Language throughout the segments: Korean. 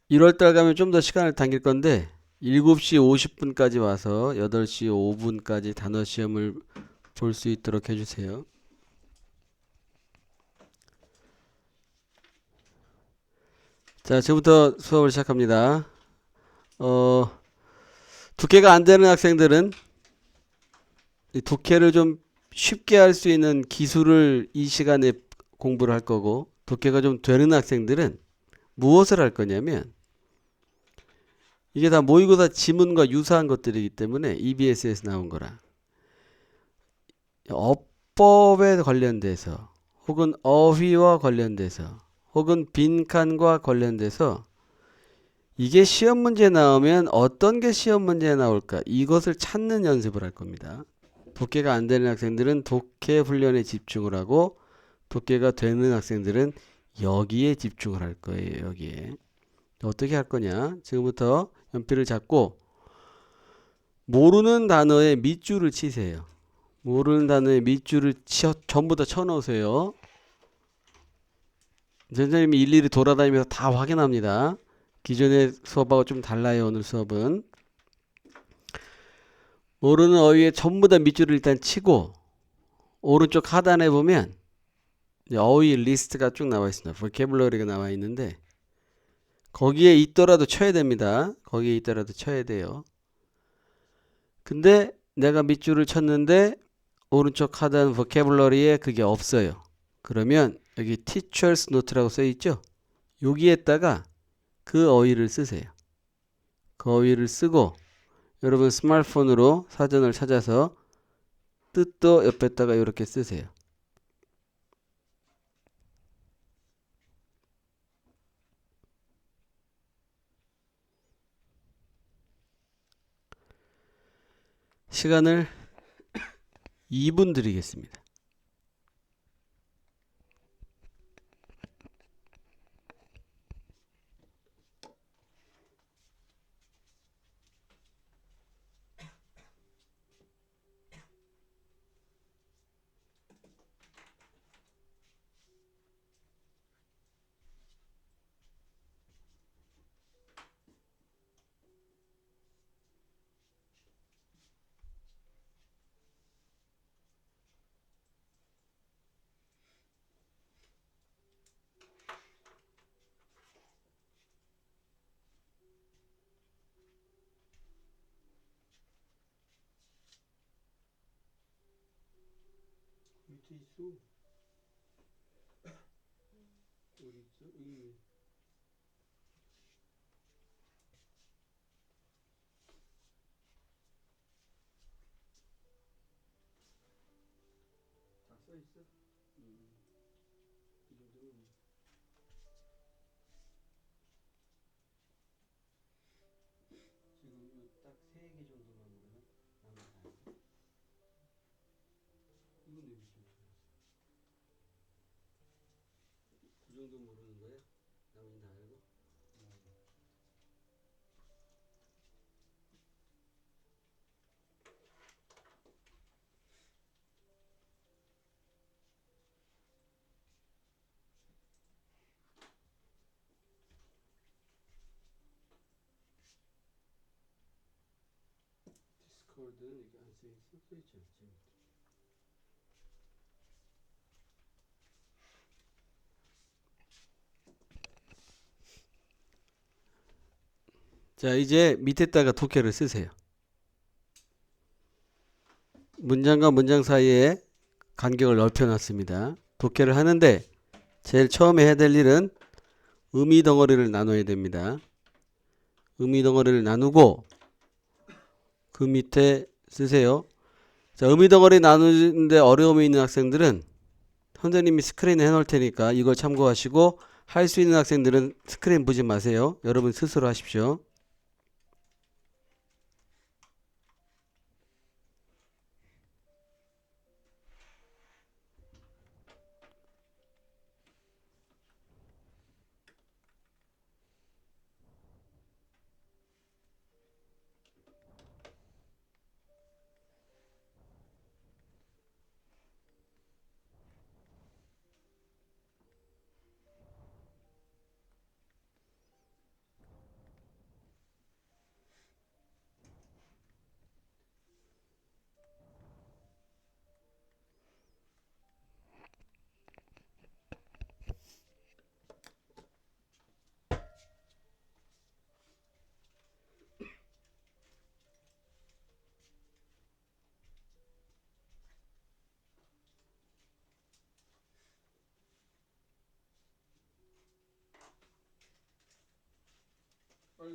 1월달 가면 좀 더 시간을 당길 건데 7시 50분까지 와서 8시 5분까지 단어 시험을 볼 수 있도록 해주세요. 자, 지금부터 수업을 시작합니다. 어, 독해가 안 되는 학생들은 이 독해를 좀 쉽게 할 수 있는 기술을 이 시간에 공부를 할 거고, 독해가 좀 되는 학생들은 무엇을 할 거냐면, 이게 다 모의고사 지문과 유사한 것들이기 때문에 EBS에서 나온 거라. 어법에 관련돼서, 혹은 어휘와 관련돼서, 혹은 빈칸과 관련돼서 이게 시험 문제에 나오면 어떤 게 시험 문제에 나올까? 이것을 찾는 연습을 할 겁니다. 독해가 안 되는 학생들은 독해 훈련에 집중을 하고, 독해가 되는 학생들은 여기에 집중을 할 거예요. 여기에. 어떻게 할 거냐? 지금부터 연필을 잡고 모르는 단어에 밑줄을 치세요. 모르는 단어에 밑줄을 전부 다 쳐놓으세요. 선생님이 일일이 돌아다니면서 다 확인합니다. 기존의 수업하고 좀 달라요. 오늘 수업은. 모르는 어휘에 전부 다 밑줄을 일단 치고 오른쪽 하단에 보면 어휘 리스트가 쭉 나와 있습니다. vocabulary가 나와 있는데 거기에 있더라도 쳐야 됩니다. 거기에 있더라도 쳐야 돼요. 근데 내가 밑줄을 쳤는데 오른쪽 하단 vocabulary에 그게 없어요. 그러면 여기 teacher's note라고 써 있죠? 여기에다가 그 어휘를 쓰세요. 그 어휘를 쓰고 여러분 스마트폰으로 사전을 찾아서 뜻도 옆에다가 이렇게 쓰세요. 시간을 2분 드리겠습니다. 밑에 있어. 어디 있어? 여기. 다 써 있어? 이 정도면 지금 딱 3개 정도만 모르나? 나머지 다 알고? 이건 왜 밑줄 쳐놨어? 그 정도 모르는 거야? 나머지 다 알고? 디스코드는 이게 안 써 있어? 써 있지 않지? 자, 이제 밑에다가 독해를 쓰세요. 문장과 문장 사이에 간격을 넓혀놨습니다. 독해를 하는데 제일 처음에 해야 될 일은 의미 덩어리를 나눠야 됩니다. 의미 덩어리를 나누고 그 밑에 쓰세요. 자, 의미 덩어리 나누는데 어려움이 있는 학생들은 선생님이 스크린에 해놓을 테니까 이걸 참고하시고 할 수 있는 학생들은 스크린 보지 마세요. 여러분 스스로 하십시오.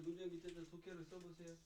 문제 밑에다 독해를 써보세요.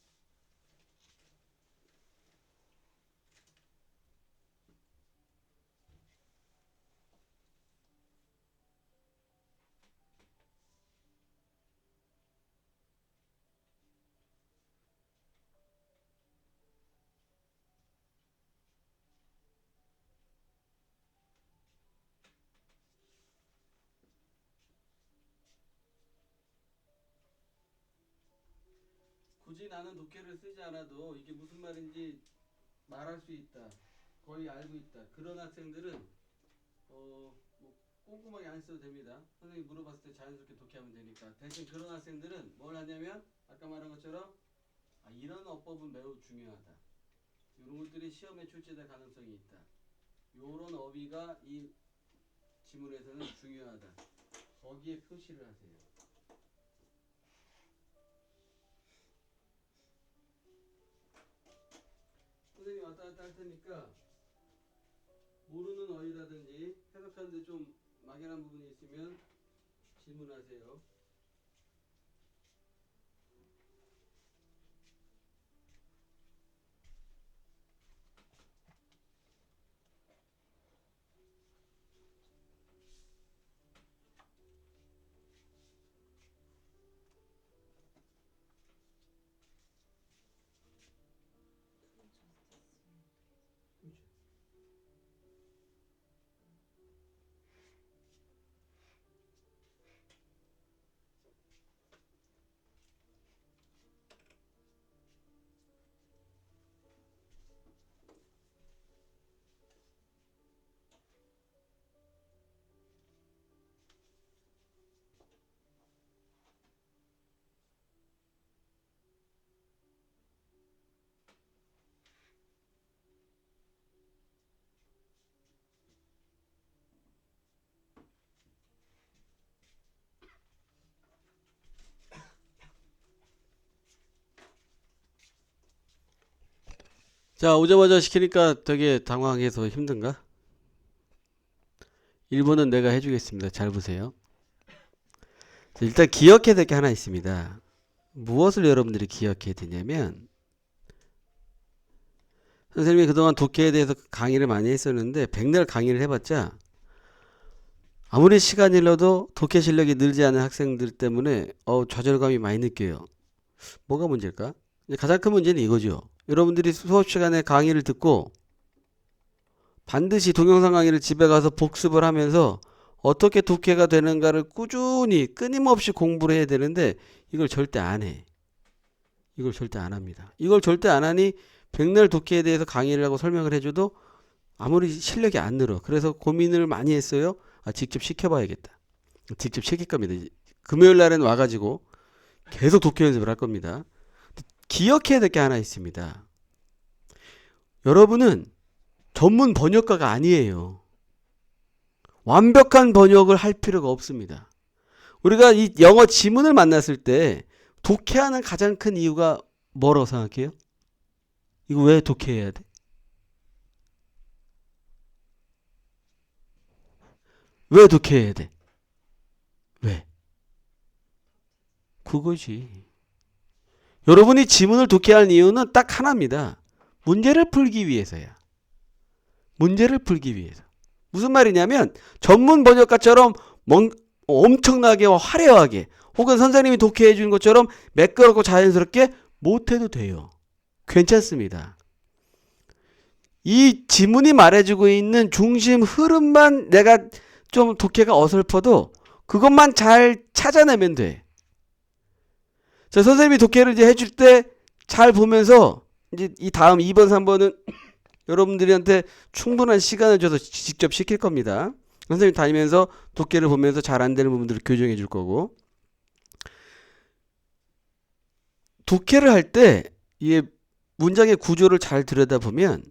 굳이 나는 독해를 쓰지 않아도 이게 무슨 말인지 말할 수 있다. 거의 알고 있다. 그런 학생들은 뭐 꼼꼼하게 안 써도 됩니다. 선생님이 물어봤을 때 자연스럽게 독해하면 되니까. 대신 그런 학생들은 뭘 하냐면 아까 말한 것처럼 이런 어법은 매우 중요하다. 이런 것들이 시험에 출제될 가능성이 있다. 이런 어휘가 이 지문에서는 중요하다. 거기에 표시를 하세요. 선생님이 왔다 갔다 할 테니까 모르는 어휘라든지 해석하는데 좀 막연한 부분이 있으면 질문하세요. 자, 오자마자 시키니까 되게 당황해서 힘든가? 1번은 내가 해주겠습니다. 잘 보세요. 일단 기억해야 될 게 하나 있습니다. 무엇을 여러분들이 기억해야 되냐면 선생님이 그동안 독해에 대해서 강의를 많이 했었는데 백날 강의를 해봤자 아무리 시간이 흘러도 독해 실력이 늘지 않은 학생들 때문에 좌절감이 많이 느껴요. 뭐가 문제일까? 가장 큰 문제는 이거죠. 여러분들이 수업 시간에 강의를 듣고 반드시 동영상 강의를 집에 가서 복습을 하면서 어떻게 독해가 되는가를 꾸준히 끊임없이 공부를 해야 되는데 이걸 절대 안 해. 이걸 절대 안 합니다. 이걸 절대 안 하니 백날 독해에 대해서 강의를 하고 설명을 해줘도 아무리 실력이 안 늘어. 그래서 고민을 많이 했어요. 직접 시켜봐야겠다. 직접 시킬 겁니다. 금요일 날엔 와가지고 계속 독해 연습을 할 겁니다. 기억해야 될 게 하나 있습니다. 여러분은 전문 번역가가 아니에요. 완벽한 번역을 할 필요가 없습니다. 우리가 이 영어 지문을 만났을 때 독해하는 가장 큰 이유가 뭐라고 생각해요? 이거 왜 독해해야 돼? 왜 독해해야 돼? 왜? 그거지. 여러분이 지문을 독해할 이유는 딱 하나입니다. 문제를 풀기 위해서야. 문제를 풀기 위해서. 무슨 말이냐면 전문 번역가처럼 엄청나게 화려하게 혹은 선생님이 독해해 주는 것처럼 매끄럽고 자연스럽게 못해도 돼요. 괜찮습니다. 이 지문이 말해주고 있는 중심 흐름만 내가 좀 독해가 어설퍼도 그것만 잘 찾아내면 돼. 자, 선생님이 독해를 이제 해줄 때 잘 보면서 이제 이 다음 2번, 3번은 여러분들한테 충분한 시간을 줘서 직접 시킬 겁니다. 선생님 다니면서 독해를 보면서 잘 안 되는 부분들을 교정해 줄 거고. 독해를 할 때 이 문장의 구조를 잘 들여다보면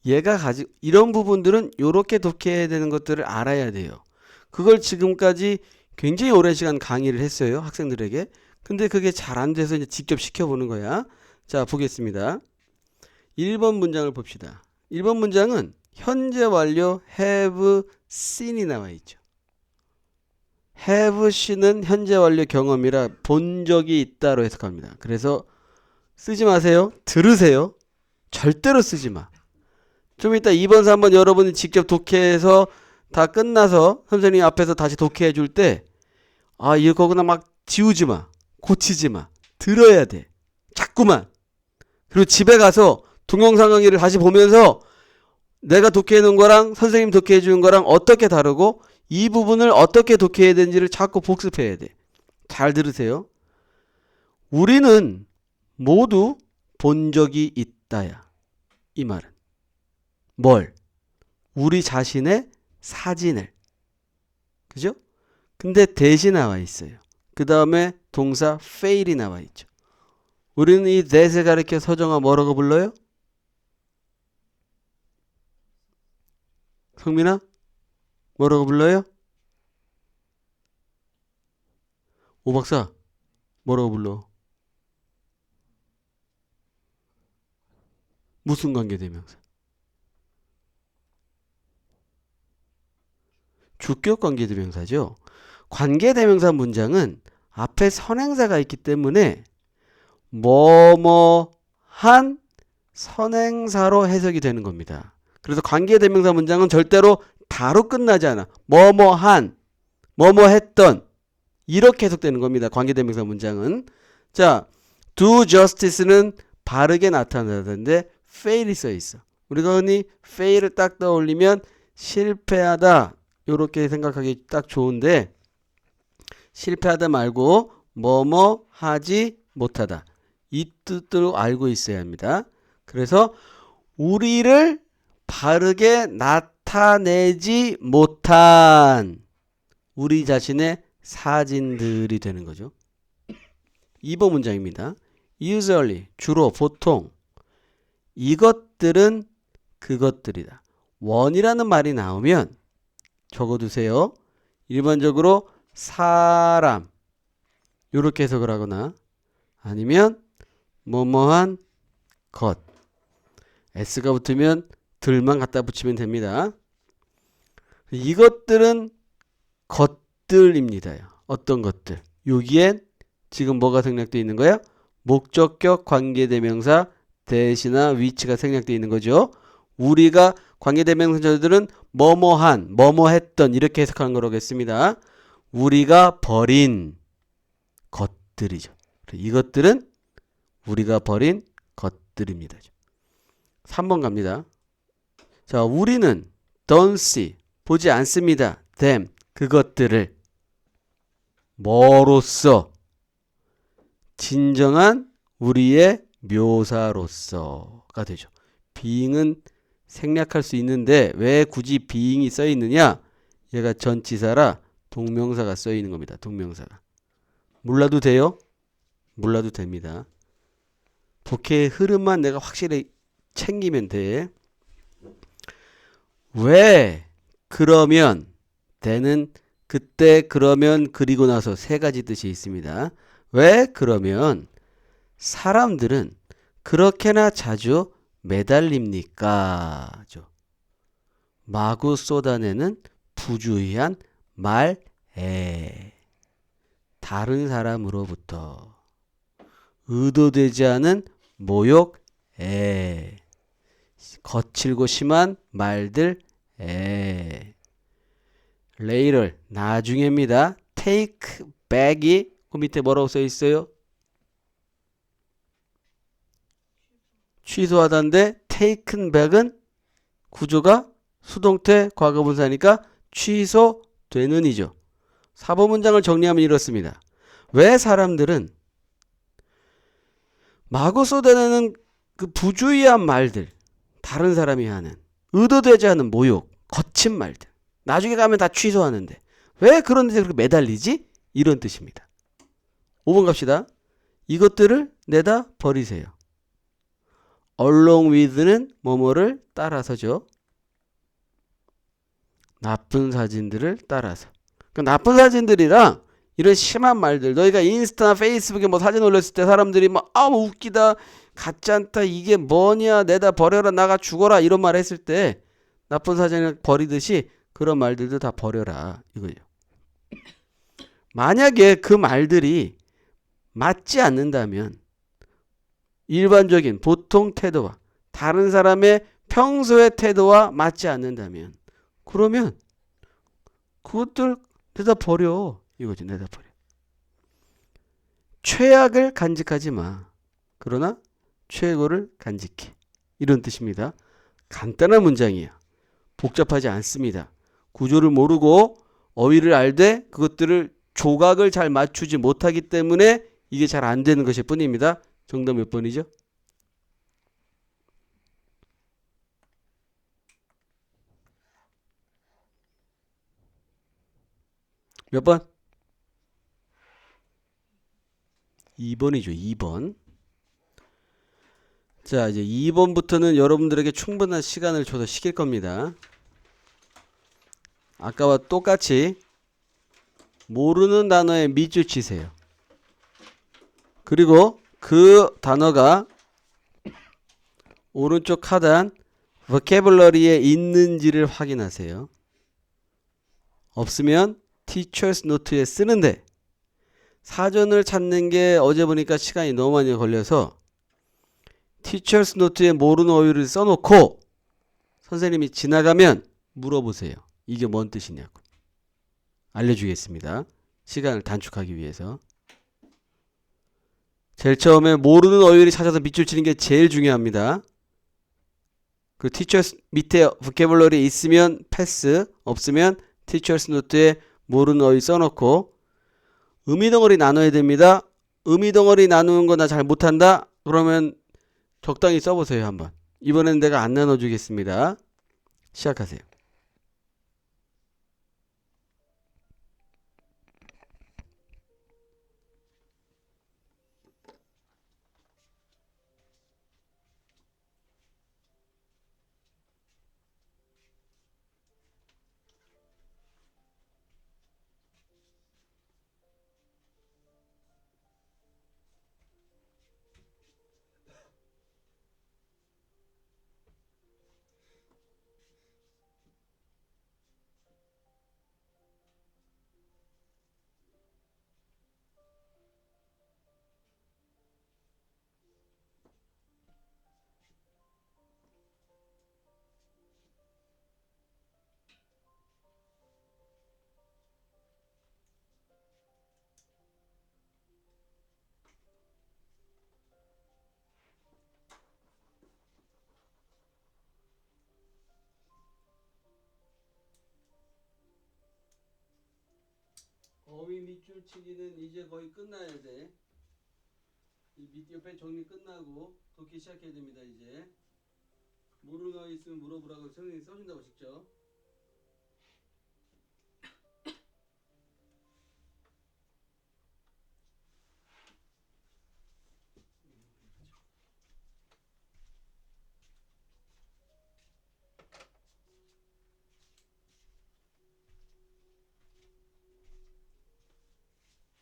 얘가 가지고 이런 부분들은 이렇게 독해해야 되는 것들을 알아야 돼요. 그걸 지금까지 굉장히 오랜 시간 강의를 했어요. 학생들에게. 근데 그게 잘 안 돼서 이제 직접 시켜보는 거야. 자, 보겠습니다. 1번 문장을 봅시다. 1번 문장은 현재 완료 have seen이 나와 있죠. have seen은 현재 완료 경험이라 본 적이 있다로 해석합니다. 그래서 쓰지 마세요. 들으세요. 절대로 쓰지 마. 좀 이따 2번, 3번 여러분이 직접 독해해서 다 끝나서 선생님 앞에서 다시 독해해 줄 때 이거구나 막 지우지 마. 고치지 마. 들어야 돼. 자꾸만. 그리고 집에 가서 동영상 강의를 다시 보면서 내가 독해해 놓은 거랑 선생님 독해해 주는 거랑 어떻게 다르고 이 부분을 어떻게 독해해야 되는지를 자꾸 복습해야 돼. 잘 들으세요. 우리는 모두 본 적이 있다야. 이 말은. 뭘? 우리 자신의 사진을. 그죠? 근데 대시 나와 있어요. 그 다음에 동사 fail이 나와 있죠. 우리는 이 that을 가리켜 서정아 뭐라고 불러요? 성민아? 뭐라고 불러요? 오 박사 뭐라고 불러? 무슨 관계대명사? 주격 관계대명사죠. 관계대명사 문장은 앞에 선행사가 있기 때문에 뭐뭐한 선행사로 해석이 되는 겁니다. 그래서 관계대명사 문장은 절대로 다로 끝나지 않아. 뭐뭐한, 뭐뭐했던 이렇게 해석되는 겁니다. 관계대명사 문장은. 자, do justice는 바르게 나타나는데 fail이 써 있어. 우리가 흔히 fail을 딱 떠올리면 실패하다 이렇게 생각하기 딱 좋은데 실패하다 말고 뭐뭐 하지 못하다 이 뜻으로 알고 있어야 합니다. 그래서 우리를 바르게 나타내지 못한 우리 자신의 사진들이 되는 거죠. 2번 문장입니다. Usually, 주로, 보통 이것들은 그것들이다. 원이라는 말이 나오면 적어두세요. 일반적으로 사람 이렇게 해석을 하거나 아니면 뭐뭐한 것 S가 붙으면 들만 갖다 붙이면 됩니다. 이것들은 것들입니다. 어떤 것들. 여기엔 지금 뭐가 생략되어 있는 거야? 목적격 관계대명사 대시나 위치가 생략되어 있는 거죠. 우리가 관계대명사들은 뭐뭐한, 뭐뭐했던 이렇게 해석하는 거라고 했습니다. 우리가 버린 것들이죠. 이것들은 우리가 버린 것들입니다. 3번 갑니다. 자, 우리는 don't see, 보지 않습니다. them, 그것들을 뭐로써? 진정한 우리의 묘사로서가 되죠. being은 생략할 수 있는데 왜 굳이 being이 써 있느냐? 얘가 전치사라 동명사가 써 있는 겁니다. 동명사가. 몰라도 돼요? 몰라도 됩니다. 독해의 흐름만 내가 확실히 챙기면 돼. 왜 그러면 대는 그때 그러면 그리고 나서 세 가지 뜻이 있습니다. 왜 그러면 사람들은 그렇게나 자주 매달립니까? 마구 쏟아내는 부주의한 말에 다른 사람으로부터 의도되지 않은 모욕에 거칠고 심한 말들에 later 나중에입니다. take back이 그 밑에 뭐라고 써 있어요? 취소하다인데 taken back은 구조가 수동태 과거분사니까 취소되는 이죠. 4번 문장을 정리하면 이렇습니다. 왜 사람들은 마구 쏟아내는 그 부주의한 말들, 다른 사람이 하는 의도되지 않은 모욕, 거친 말들 나중에 가면 다 취소하는데 왜 그런 데서 그렇게 매달리지? 이런 뜻입니다. 5번 갑시다. 이것들을 내다 버리세요. along with는 뭐뭐를 따라서죠. 나쁜 사진들을 따라서. 그러니까 나쁜 사진들이랑 이런 심한 말들 너희가 인스타나 페이스북에 뭐 사진 올렸을 때 사람들이 막 뭐 웃기다 같지 않다 이게 뭐냐 내다 버려라 나가 죽어라 이런 말 했을 때 나쁜 사진을 버리듯이 그런 말들도 다 버려라 이거죠. 만약에 그 말들이 맞지 않는다면 일반적인 보통 태도와 다른 사람의 평소의 태도와 맞지 않는다면 그러면 그것들 내다 버려. 이거지. 내다 버려. 최악을 간직하지 마. 그러나 최고를 간직해. 이런 뜻입니다. 간단한 문장이에요. 복잡하지 않습니다. 구조를 모르고 어휘를 알되 그것들을 조각을 잘 맞추지 못하기 때문에 이게 잘 안 되는 것일 뿐입니다. 정답 몇 번이죠? 몇 번? 2번이죠. 2번. 자, 이제 2번부터는 여러분들에게 충분한 시간을 줘서 시킬 겁니다. 아까와 똑같이 모르는 단어에 밑줄 치세요. 그리고 그 단어가 오른쪽 하단 vocabulary에 있는지를 확인하세요. 없으면 teacher's note에 쓰는데 사전을 찾는 게 어제 보니까 시간이 너무 많이 걸려서 teacher's note에 모르는 어휘를 써놓고 선생님이 지나가면 물어보세요. 이게 뭔 뜻이냐고. 알려주겠습니다. 시간을 단축하기 위해서. 제일 처음에 모르는 어휘를 찾아서 밑줄 치는 게 제일 중요합니다. 그 teachers 밑에 vocabulary 있으면 패스, 없으면 teachers note에 모르는 어휘 써놓고 의미덩어리 나눠야 됩니다. 의미덩어리 나누는 거 나 잘 못한다? 그러면 적당히 써보세요. 한번. 이번엔 내가 안 나눠주겠습니다. 시작하세요. 어휘 밑줄 치기는 이제 거의 끝나야 돼. 이 밑 옆에 정리 끝나고 독해 시작해야 됩니다. 이제 모르는 어휘 있으면 물어보라고 선생님이 써준다고 직접.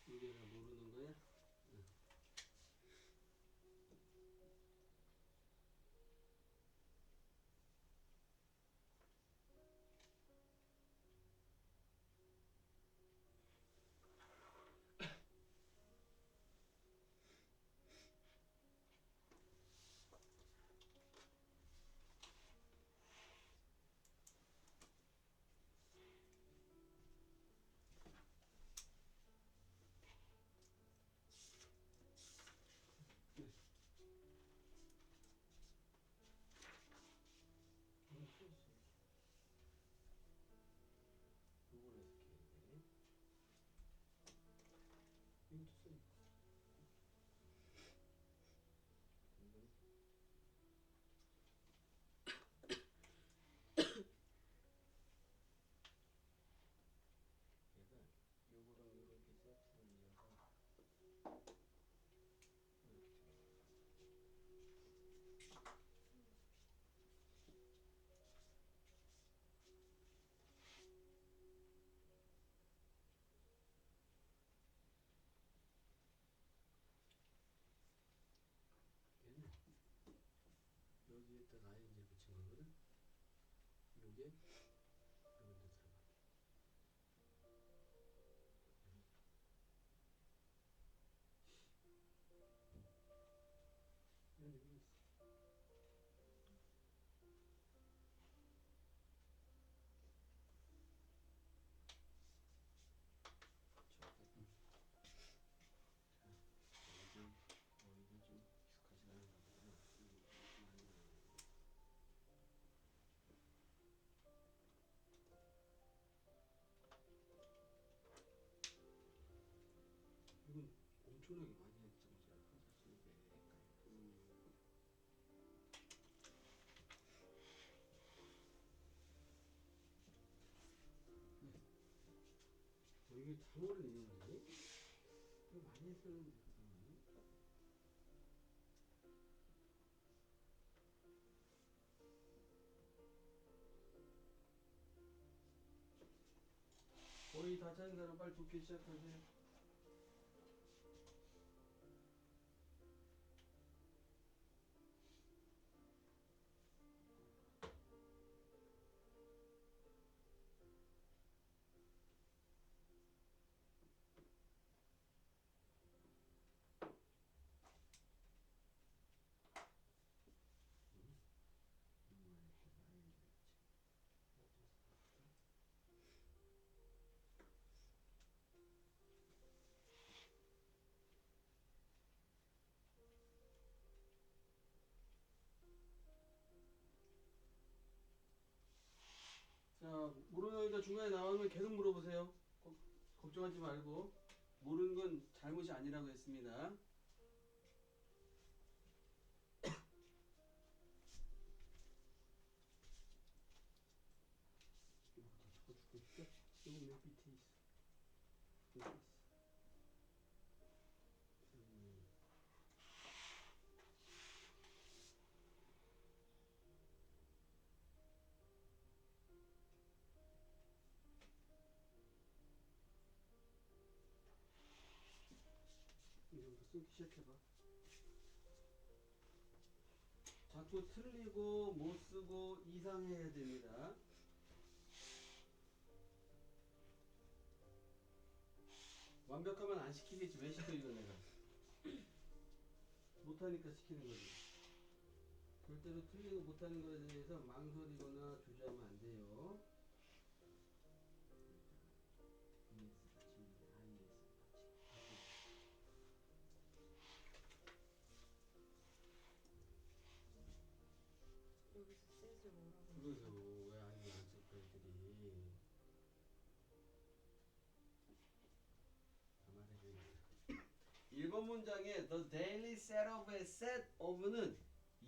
이게 다 모르는 거야? 여기에다가 ING 붙인 거거든. 요게 이런 데 들어가. 엄청나게 많이 했죠. 제가 사실 이게 다 모르네요. 이거 많이 했었는데 그동안. 거의 다 찾은 사람 빨리 듣기 시작하세요. 자, 모르는 거 중간에 나오면 계속 물어보세요. 걱정하지 말고. 모르는 건 잘못이 아니라고 했습니다. 이거 다 적어줄게. 이거 맨 밑에 있어. 여기 있어. 이제부터 쓰기 시작해봐. 자꾸 틀리고 못 쓰고 이상해야 됩니다. 완벽하면 안 시키겠지. 왜 시켜 이거 내가. 못하니까 시키는 거지. 절대로 틀리고 못하는 것에 대해서 망설이거나 주저하면 안 돼요. ES 받침입니다. IS 받침. 여기서 셋을 뭐라고 그래서 왜 아니 안 쓸까 애들이. 다 말해줘야겠다. 1번 문장에 the daily set of의 set of는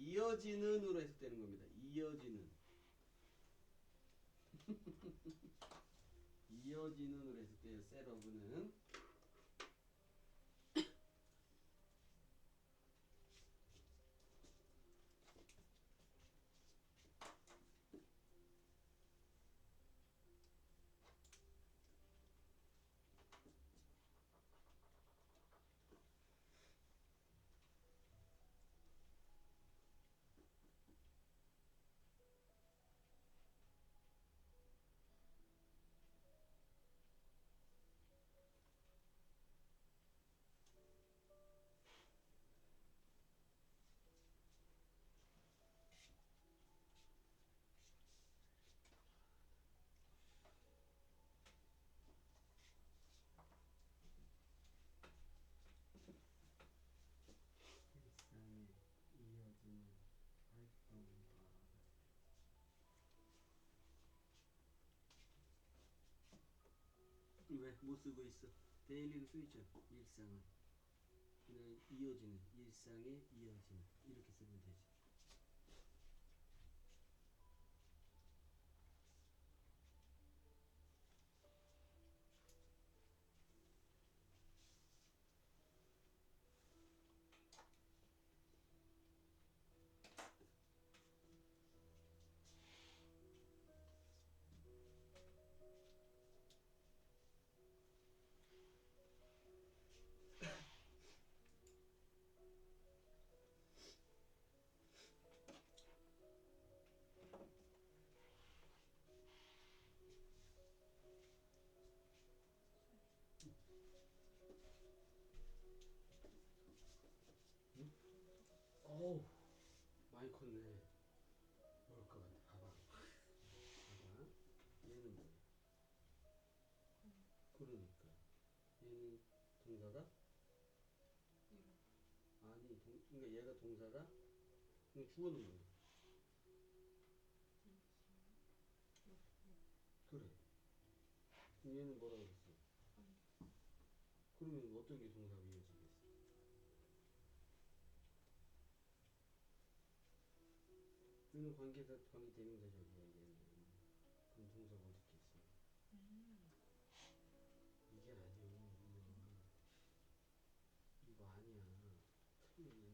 이어지는으로 해석되는 겁니다. 이어지는. 이어지는으로 해석돼요. set of는. 일상에 이어지는 활동과 왜 못 쓰고 있어? 데일리로 쓰이죠. 일상은 그냥 이어지는 일상에 이어지는 이렇게 쓰면 되지. 어우 많이 컸네. 뭘 것 같아. 봐봐. 봐봐. 얘는 뭐야? 그러니까 얘는 동사가 아니 그러니까 얘가 동사가 그럼 주어는 뭐야? 그래. 그럼 얘는 뭐라고 했어? 그러면 어떤 게 동사가 이어지겠어? 주는 관계가 관계 대명사적이야 이게. 그럼 동사가 어디 있겠어? 이게 아니야. 이거 아니야. 틀리네.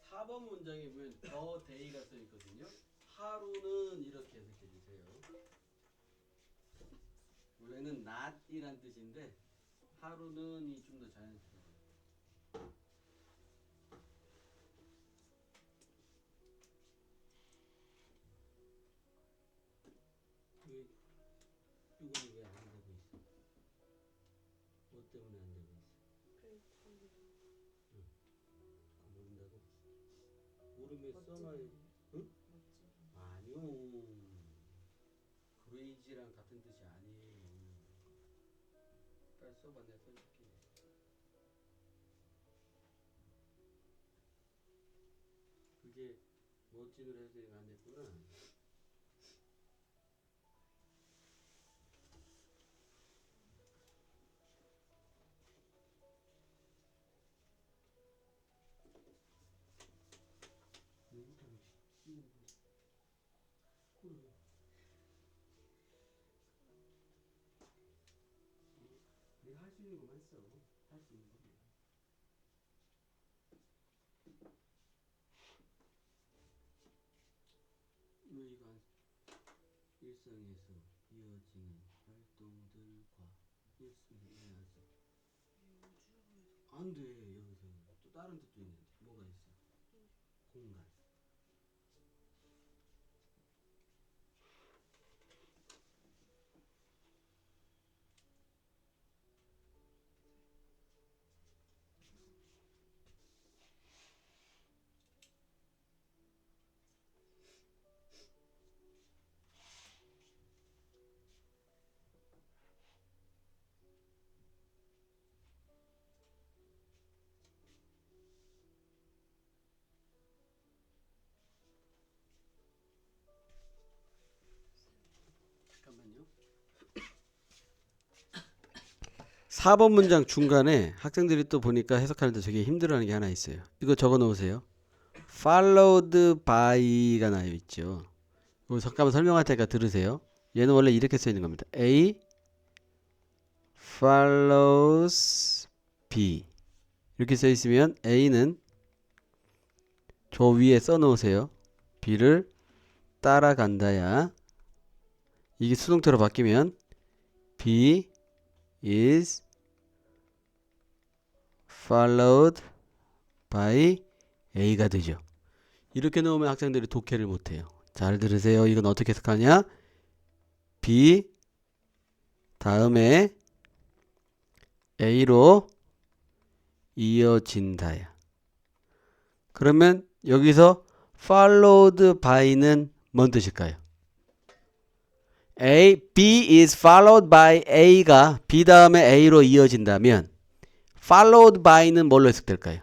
사 번 문장에 보면 더 데이가 써 있거든요. 하루는 이렇게 해석해 주세요. 원래는 not이란 뜻인데 하루는이 좀 더 자연스러워요. 왜 이거는 왜 안 되고 있어? 뭐 때문에 안 되고 있어? 모른다고? 모르면 써놔야지. 응? 아니요. 그레이지랑 같은 뜻이 아니에요. 빨리 써봐, 내가 써줄게. 그게 멋진으로 해석이 안 됐구나. 내가 할 수 있는 것만 써. 할 수 있는 것만. 왜 이거 일상에서 이어지는 활동들과 일상에 안 써? 안 돼, 여기서. 또 다른 뜻도 있는데. 뭐가 있어? 공간. 잠깐만요. 4번 문장 중간에 학생들이 또 보니까 해석하는데 되게 힘들어하는 게 하나 있어요. 이거 적어 놓으세요. followed by가 나와 있죠. 이거 잠깐만 설명할 테니까 들으세요. 얘는 원래 이렇게 써 있는 겁니다. A follows B 이렇게 써 있으면 A는 저 위에 써 놓으세요. B를 따라간다야. 이게 수동태로 바뀌면 B is followed by A가 되죠. 이렇게 넣으면 학생들이 독해를 못해요. 잘 들으세요. 이건 어떻게 해석하냐? B 다음에 A로 이어진다야. 그러면 여기서 followed by는 뭔 뜻일까요? A, B is followed by A가 B 다음에 A로 이어진다면 followed by는 뭘로 해석될까요?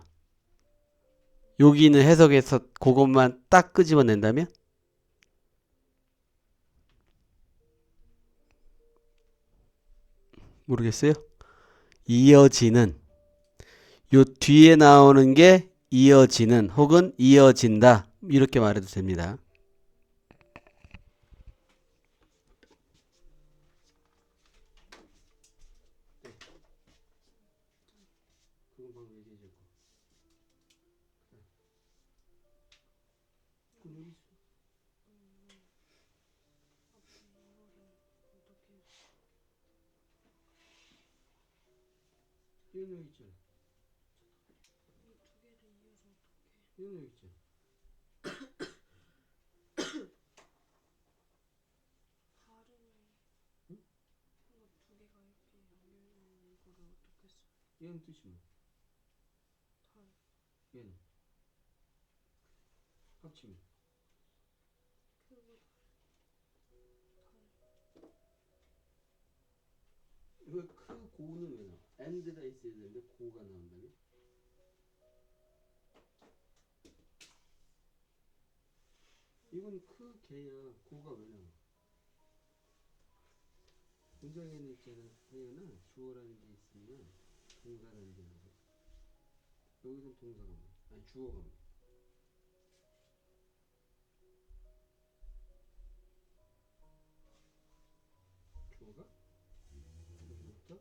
여기 있는 해석에서 그것만 딱 끄집어낸다면? 모르겠어요? 이어지는 요 뒤에 나오는 게 이어지는 혹은 이어진다 이렇게 말해도 됩니다. 이건 여기 있잖아. 이건 여기 있잖아. 얘는 뜻이 뭐? 얘는 합치면 왜 크 고는 왜 나와? and가 있어야 되는데 고가 나온다며? 이건 크 개야. 고가 왜 나와? 문장에는 있잖아. 혜연아, 주어라는 게 있으면 동사라는 게 나와. 여기선 동사가 뭐야? 아니 주어가 뭐야? 주어가? 여기부터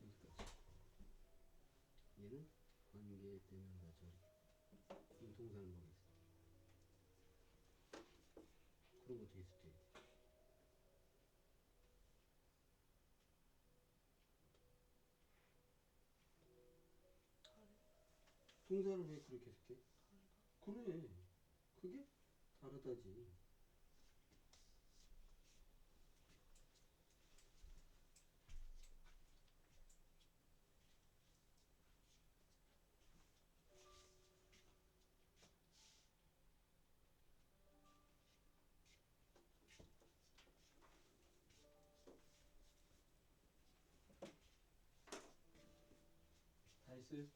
여기까지. 얘는 관계 대명사절. 이 동사는 뭐겠어? 그런 것도 있을 때. 다르 동사를 왜 그렇게 쓸게? 다르다. 그래. 그게 다르다지. 다 했어요?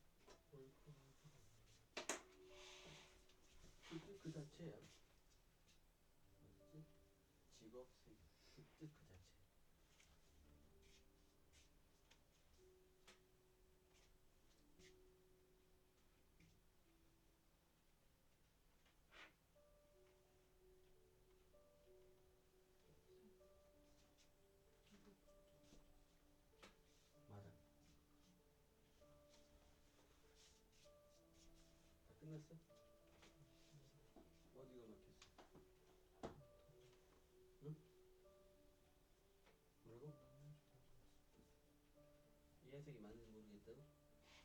뜻 그 자체야. 뭐지? 직업, 뜻 그 자체. 맞아. 다 끝났어? 어디가 막혔어? 응? 뭐라고? 이 해석이 맞는지 모르겠다고?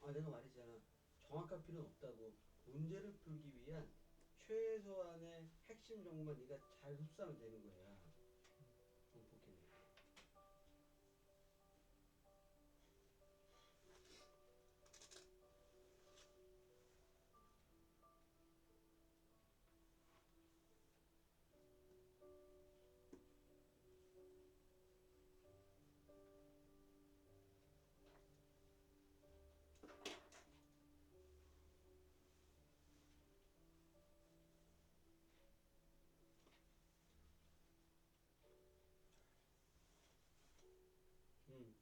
아, 내가 말했잖아. 정확할 필요는 없다고. 문제를 풀기 위한 최소한의 핵심 정보만 네가 잘 흡수하면 되는 거야. 복했네.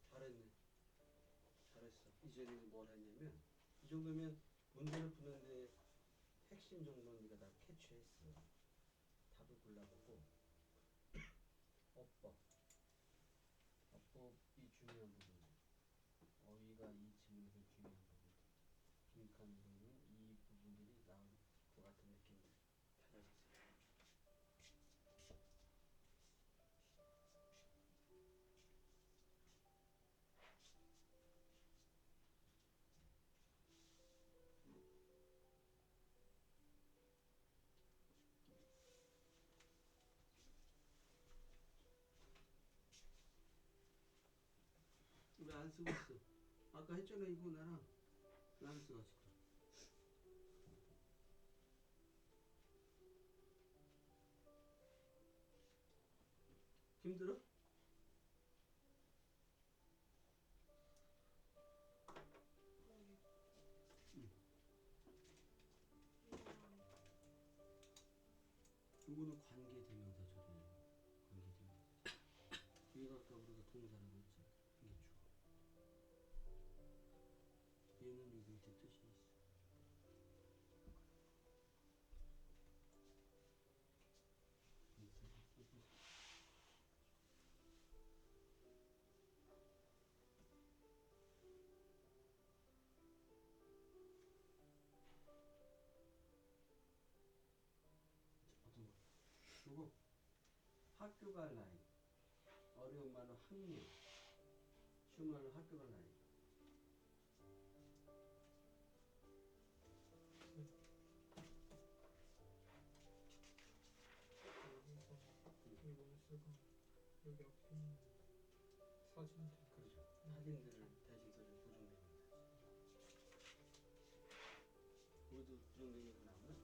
잘했네. 잘했어. 이전에는 뭘 했냐면 이 정도면 문제를 푸는데 핵심 정도는 네가 다 캐치했어. 답을 골라보고 어법. 어법이 중요한 부분이야. 어휘가 이 질문에서 중요한 부분. 빈칸으로는 이 부분들이 나올 것 같은 느낌을 찾아주세요. 왜 안 쓰고 있어? 아까 했잖아 이거 나랑. 왜 안 써가지고. 힘들어? 그러게. 응. 이거랑 이거는 관계대명사절이에요. 관계대명사절. 얘가 아까 우리가 동사라고 했잖아. 이게 주어. 얘는 여기 밑에 뜻이 있어. 어떤 거? 그리고 학교 갈 나이. 어려운 말로 학년. 쉬운 말로 학교 갈 나이. 여기서 이것을 여기 앞에 있는 사진들 그렇죠. 사진들을 대신서를 부정되는 거지. 우리도 부정되는 거 나오나?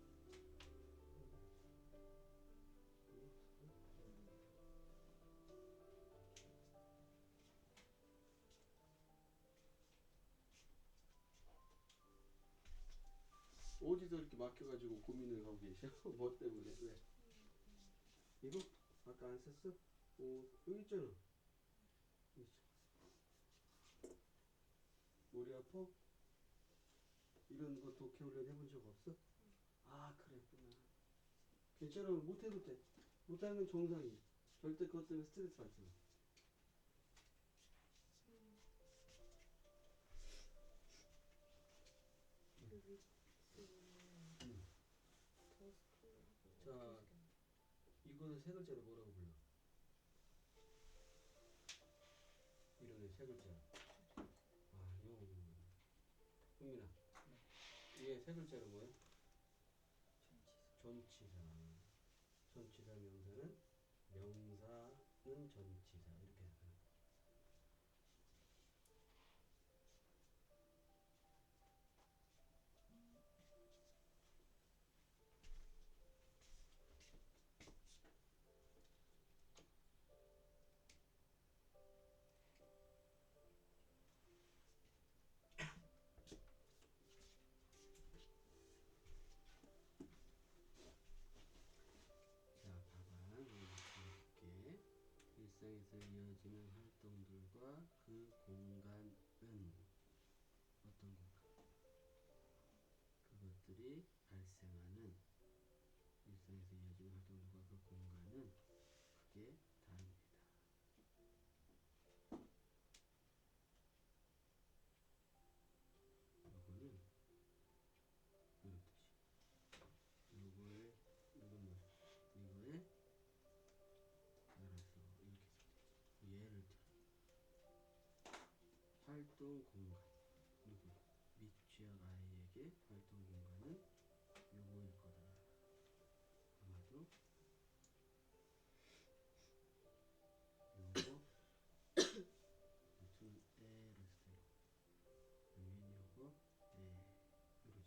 어디서 이렇게 막혀가지고 고민을 하고 계셔? 뭐 때문에? 왜? 이거? 아까 안 썼어? 여기 있잖아. 여기 있어. 머리 아파? 이런 거 독해 훈련 해본 적 없어? 아, 그랬구나. 괜찮아. 못해도 돼. 못하는 건 정상이야. 절대 그것 때문에 스트레스 받지 마. 자, 이거는 세 글자로 뭐라고 불러? 이런 애 세 글자. 아, 흥민아. 이게 세 글자로 뭐야? 전치사. 전치사 명사는 명사는 전치사 이렇게 해서. 자, 봐봐. 이렇게 일상에서 이어지는 활동들과 그 공간은 어떤 공간? 그것들이 발생하는 일상에서 이어지는 활동들과 그 공간은 크게 다릅니다. 요거는 이런 뜻이. 요거에 이건 뭐야? 이거에 따라서 이렇게 예를 들어 활동 공간 누구 미취학 아이에게 활동 공간은 요거일 거다. 아마도 요거 무슨 에를 써요. 여긴 요거 이런 식으로.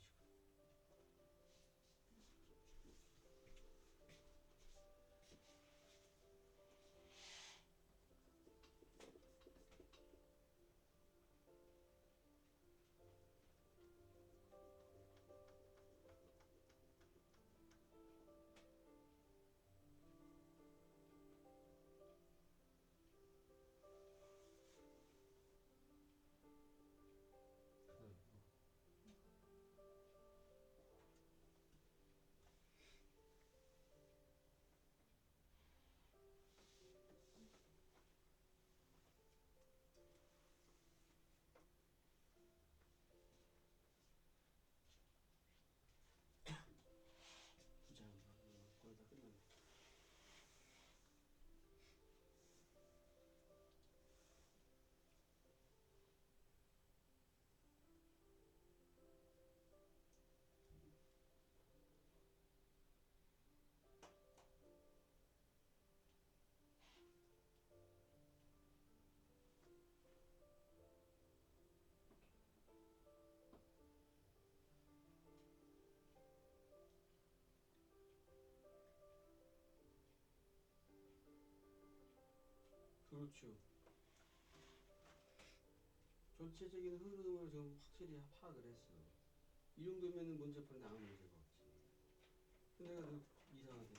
그다음 자, 거의 다 끝났네. 그렇죠. 전체적인 흐름을 좀 확실히 파악을 했어. 이 정도면은 문제풀이는 아무 문제가 없지. 근데 내가 늘 이상하게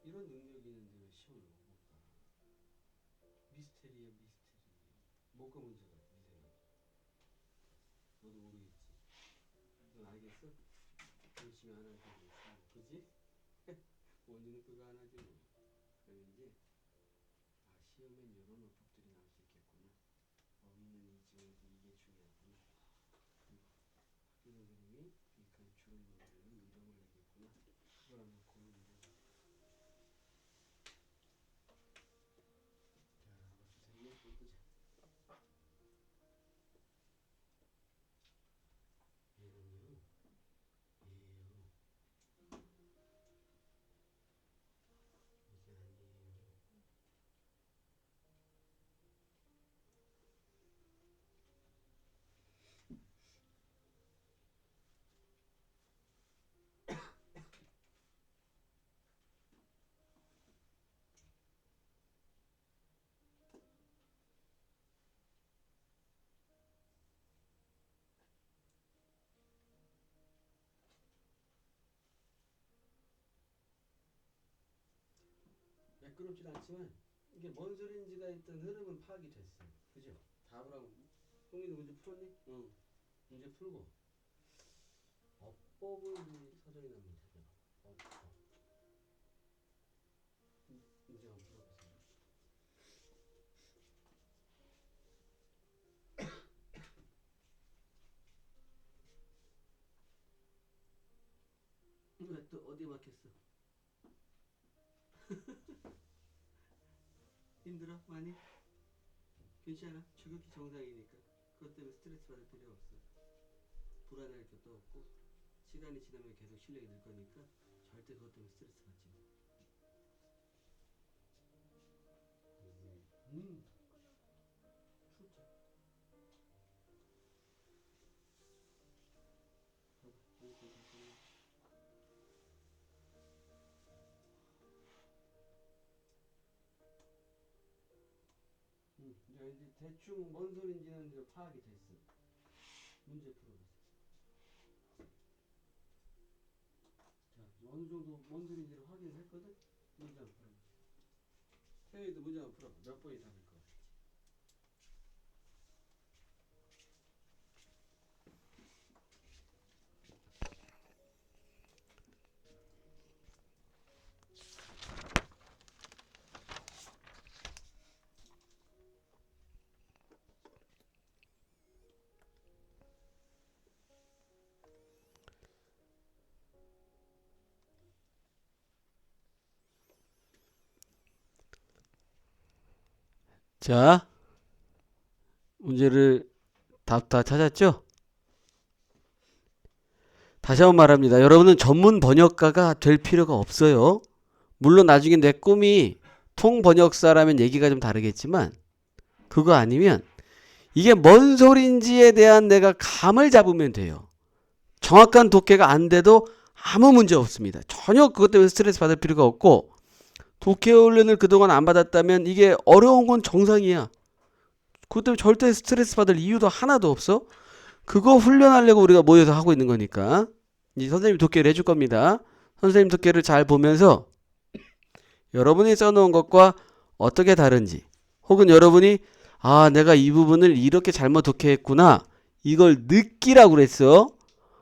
이런 능력이 있는데 왜 시험을 못 볼까? 미스테리야 미스테리. 뭐가 문제가 네 생각에? 너도 모르겠지. 넌 알겠어? 열심히 안 할 거고, 그지? 원인은 그거 하나지 뭐. 그러면 이제 시험엔 이런 어법들이 나올 수 있겠구나. 어휘는 이지만 이게 중요하구나. 학교 선생님이 빈칸 줄을 넣으려면 이름을 내겠구나. 그걸 한번 고민을 해봐. 자, 선생님 또 보자. 얘는요, 얘예요. 이게 아니에요. 매끄럽진 않지만 이게 뭔 소리인지가 일단 흐름은 파악이 됐어. 그죠? 답을 하고 형님 문제 풀었니? 응. 문제 풀고 어법을 사전에 나면 되죠. 어법. 문제 한번 풀어보세요. 왜 또 어디 막혔어? 힘들어? 많이? 괜찮아? 지극히 정상이니까 그것 때문에 스트레스 받을 필요 없어. 불안할 것도 없고 시간이 지나면 계속 실력이 늘 거니까 절대 그것 때문에 스트레스 받지 마. 출제. 이제 대충 뭔 소린지는 이제 파악이 됐어. 문제 풀어보세요. 자, 어느 정도 뭔 소린지를 확인했거든? 문제 한번 풀어보세요. 태희도 문제 한번 풀어봐. 몇 번이 답일 것 같아? 자, 문제를 답 다 찾았죠? 다시 한번 말합니다. 여러분은 전문 번역가가 될 필요가 없어요. 물론 나중에 내 꿈이 통번역사라면 얘기가 좀 다르겠지만 그거 아니면 이게 뭔 소린지에 대한 내가 감을 잡으면 돼요. 정확한 독해가 안 돼도 아무 문제 없습니다. 전혀 그것 때문에 스트레스 받을 필요가 없고 독해 훈련을 그동안 안 받았다면 이게 어려운 건 정상이야. 그것 때문에 절대 스트레스 받을 이유도 하나도 없어. 그거 훈련하려고 우리가 모여서 하고 있는 거니까. 이제 선생님이 독해를 해줄 겁니다. 선생님 독해를 잘 보면서 여러분이 써놓은 것과 어떻게 다른지 혹은 여러분이 아 내가 이 부분을 이렇게 잘못 독해했구나 이걸 느끼라고 그랬어.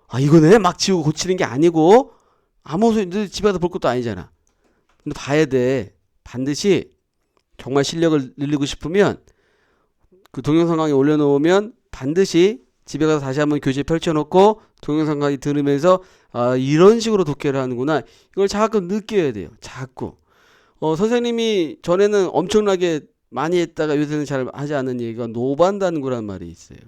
아 이거네 막 지우고 고치는 게 아니고 아무 소리 너 집에 가서 볼 것도 아니잖아. 근데 봐야 돼. 반드시 정말 실력을 늘리고 싶으면 그 동영상 강의 올려놓으면 반드시 집에 가서 다시 한번 교재 펼쳐놓고 동영상 강의 들으면서 아 이런 식으로 독해를 하는구나 이걸 자꾸 느껴야 돼요. 자꾸 선생님이 전에는 엄청나게 많이 했다가 요새는 잘 하지 않는 얘기가 노반단구란 말이 있어요.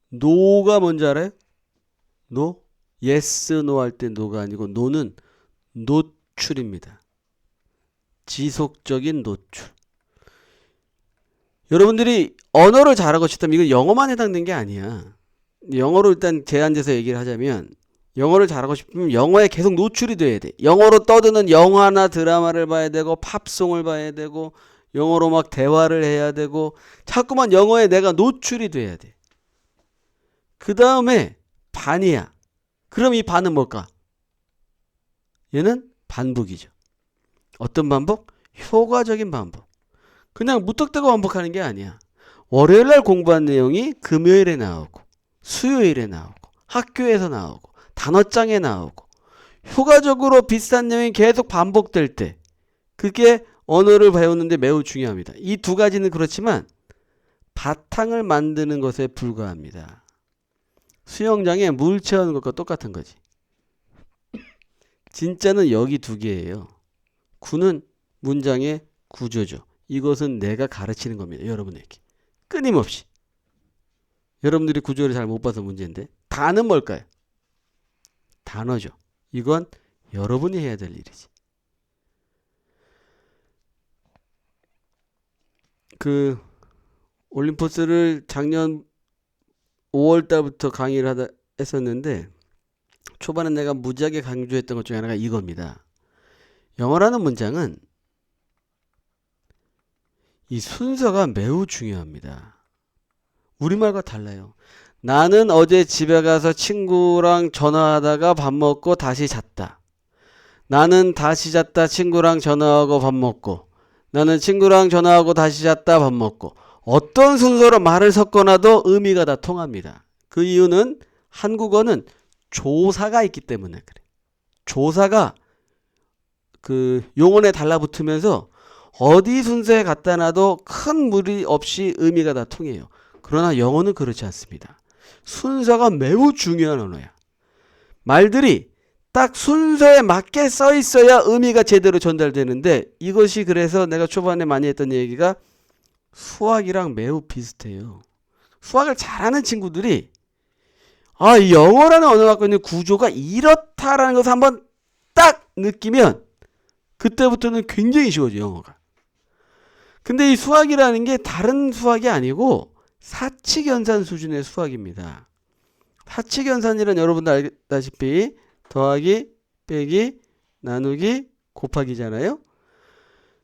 노가 뭔지 알아요? 노? yes, no 할 때 노가 아니고 노는 노출입니다. 지속적인 노출. 여러분들이 언어를 잘하고 싶다면 이건 영어만 해당된 게 아니야. 영어로 일단 제한돼서 얘기를 하자면 영어를 잘하고 싶으면 영어에 계속 노출이 돼야 돼. 영어로 떠드는 영화나 드라마를 봐야 되고 팝송을 봐야 되고 영어로 막 대화를 해야 되고 자꾸만 영어에 내가 노출이 돼야 돼. 그 다음에 반이야. 그럼 이 반은 뭘까? 얘는 반복이죠. 어떤 반복? 효과적인 반복. 그냥 무턱대고 반복하는 게 아니야. 월요일날 공부한 내용이 금요일에 나오고 수요일에 나오고 학교에서 나오고 단어장에 나오고 효과적으로 비슷한 내용이 계속 반복될 때 그게 언어를 배우는데 매우 중요합니다. 이 두 가지는 그렇지만 바탕을 만드는 것에 불과합니다. 수영장에 물 채우는 것과 똑같은 거지. 진짜는 여기 두 개예요. 구는 문장의 구조죠. 이것은 내가 가르치는 겁니다. 여러분에게. 끊임없이. 여러분들이 구조를 잘 못 봐서 문제인데 단은 뭘까요? 단어죠. 이건 여러분이 해야 될 일이지. 그 올림포스를 작년 5월 달부터 강의를 했었는데 초반에 내가 무지하게 강조했던 것 중에 하나가 이겁니다. 영어라는 문장은 이 순서가 매우 중요합니다. 우리말과 달라요. 나는 어제 집에 가서 친구랑 전화하다가 밥 먹고 다시 잤다. 나는 다시 잤다 친구랑 전화하고 밥 먹고 나는 친구랑 전화하고 다시 잤다 밥 먹고 어떤 순서로 말을 섞어놔도 의미가 다 통합니다. 그 이유는 한국어는 조사가 있기 때문에 그래. 조사가 그 용언에 달라붙으면서 어디 순서에 갖다 놔도 큰 무리 없이 의미가 다 통해요. 그러나 영어는 그렇지 않습니다. 순서가 매우 중요한 언어야. 말들이 딱 순서에 맞게 써 있어야 의미가 제대로 전달되는데 이것이 그래서 내가 초반에 많이 했던 얘기가 수학이랑 매우 비슷해요. 수학을 잘하는 친구들이 이 영어라는 언어가 갖고 있는 구조가 이렇다라는 것을 한번 딱 느끼면 그때부터는 굉장히 쉬워져요, 영어가. 근데 이 수학이라는 게 다른 수학이 아니고 사칙연산 수준의 수학입니다. 사칙연산이란 여러분도 알다시피 더하기, 빼기, 나누기, 곱하기잖아요.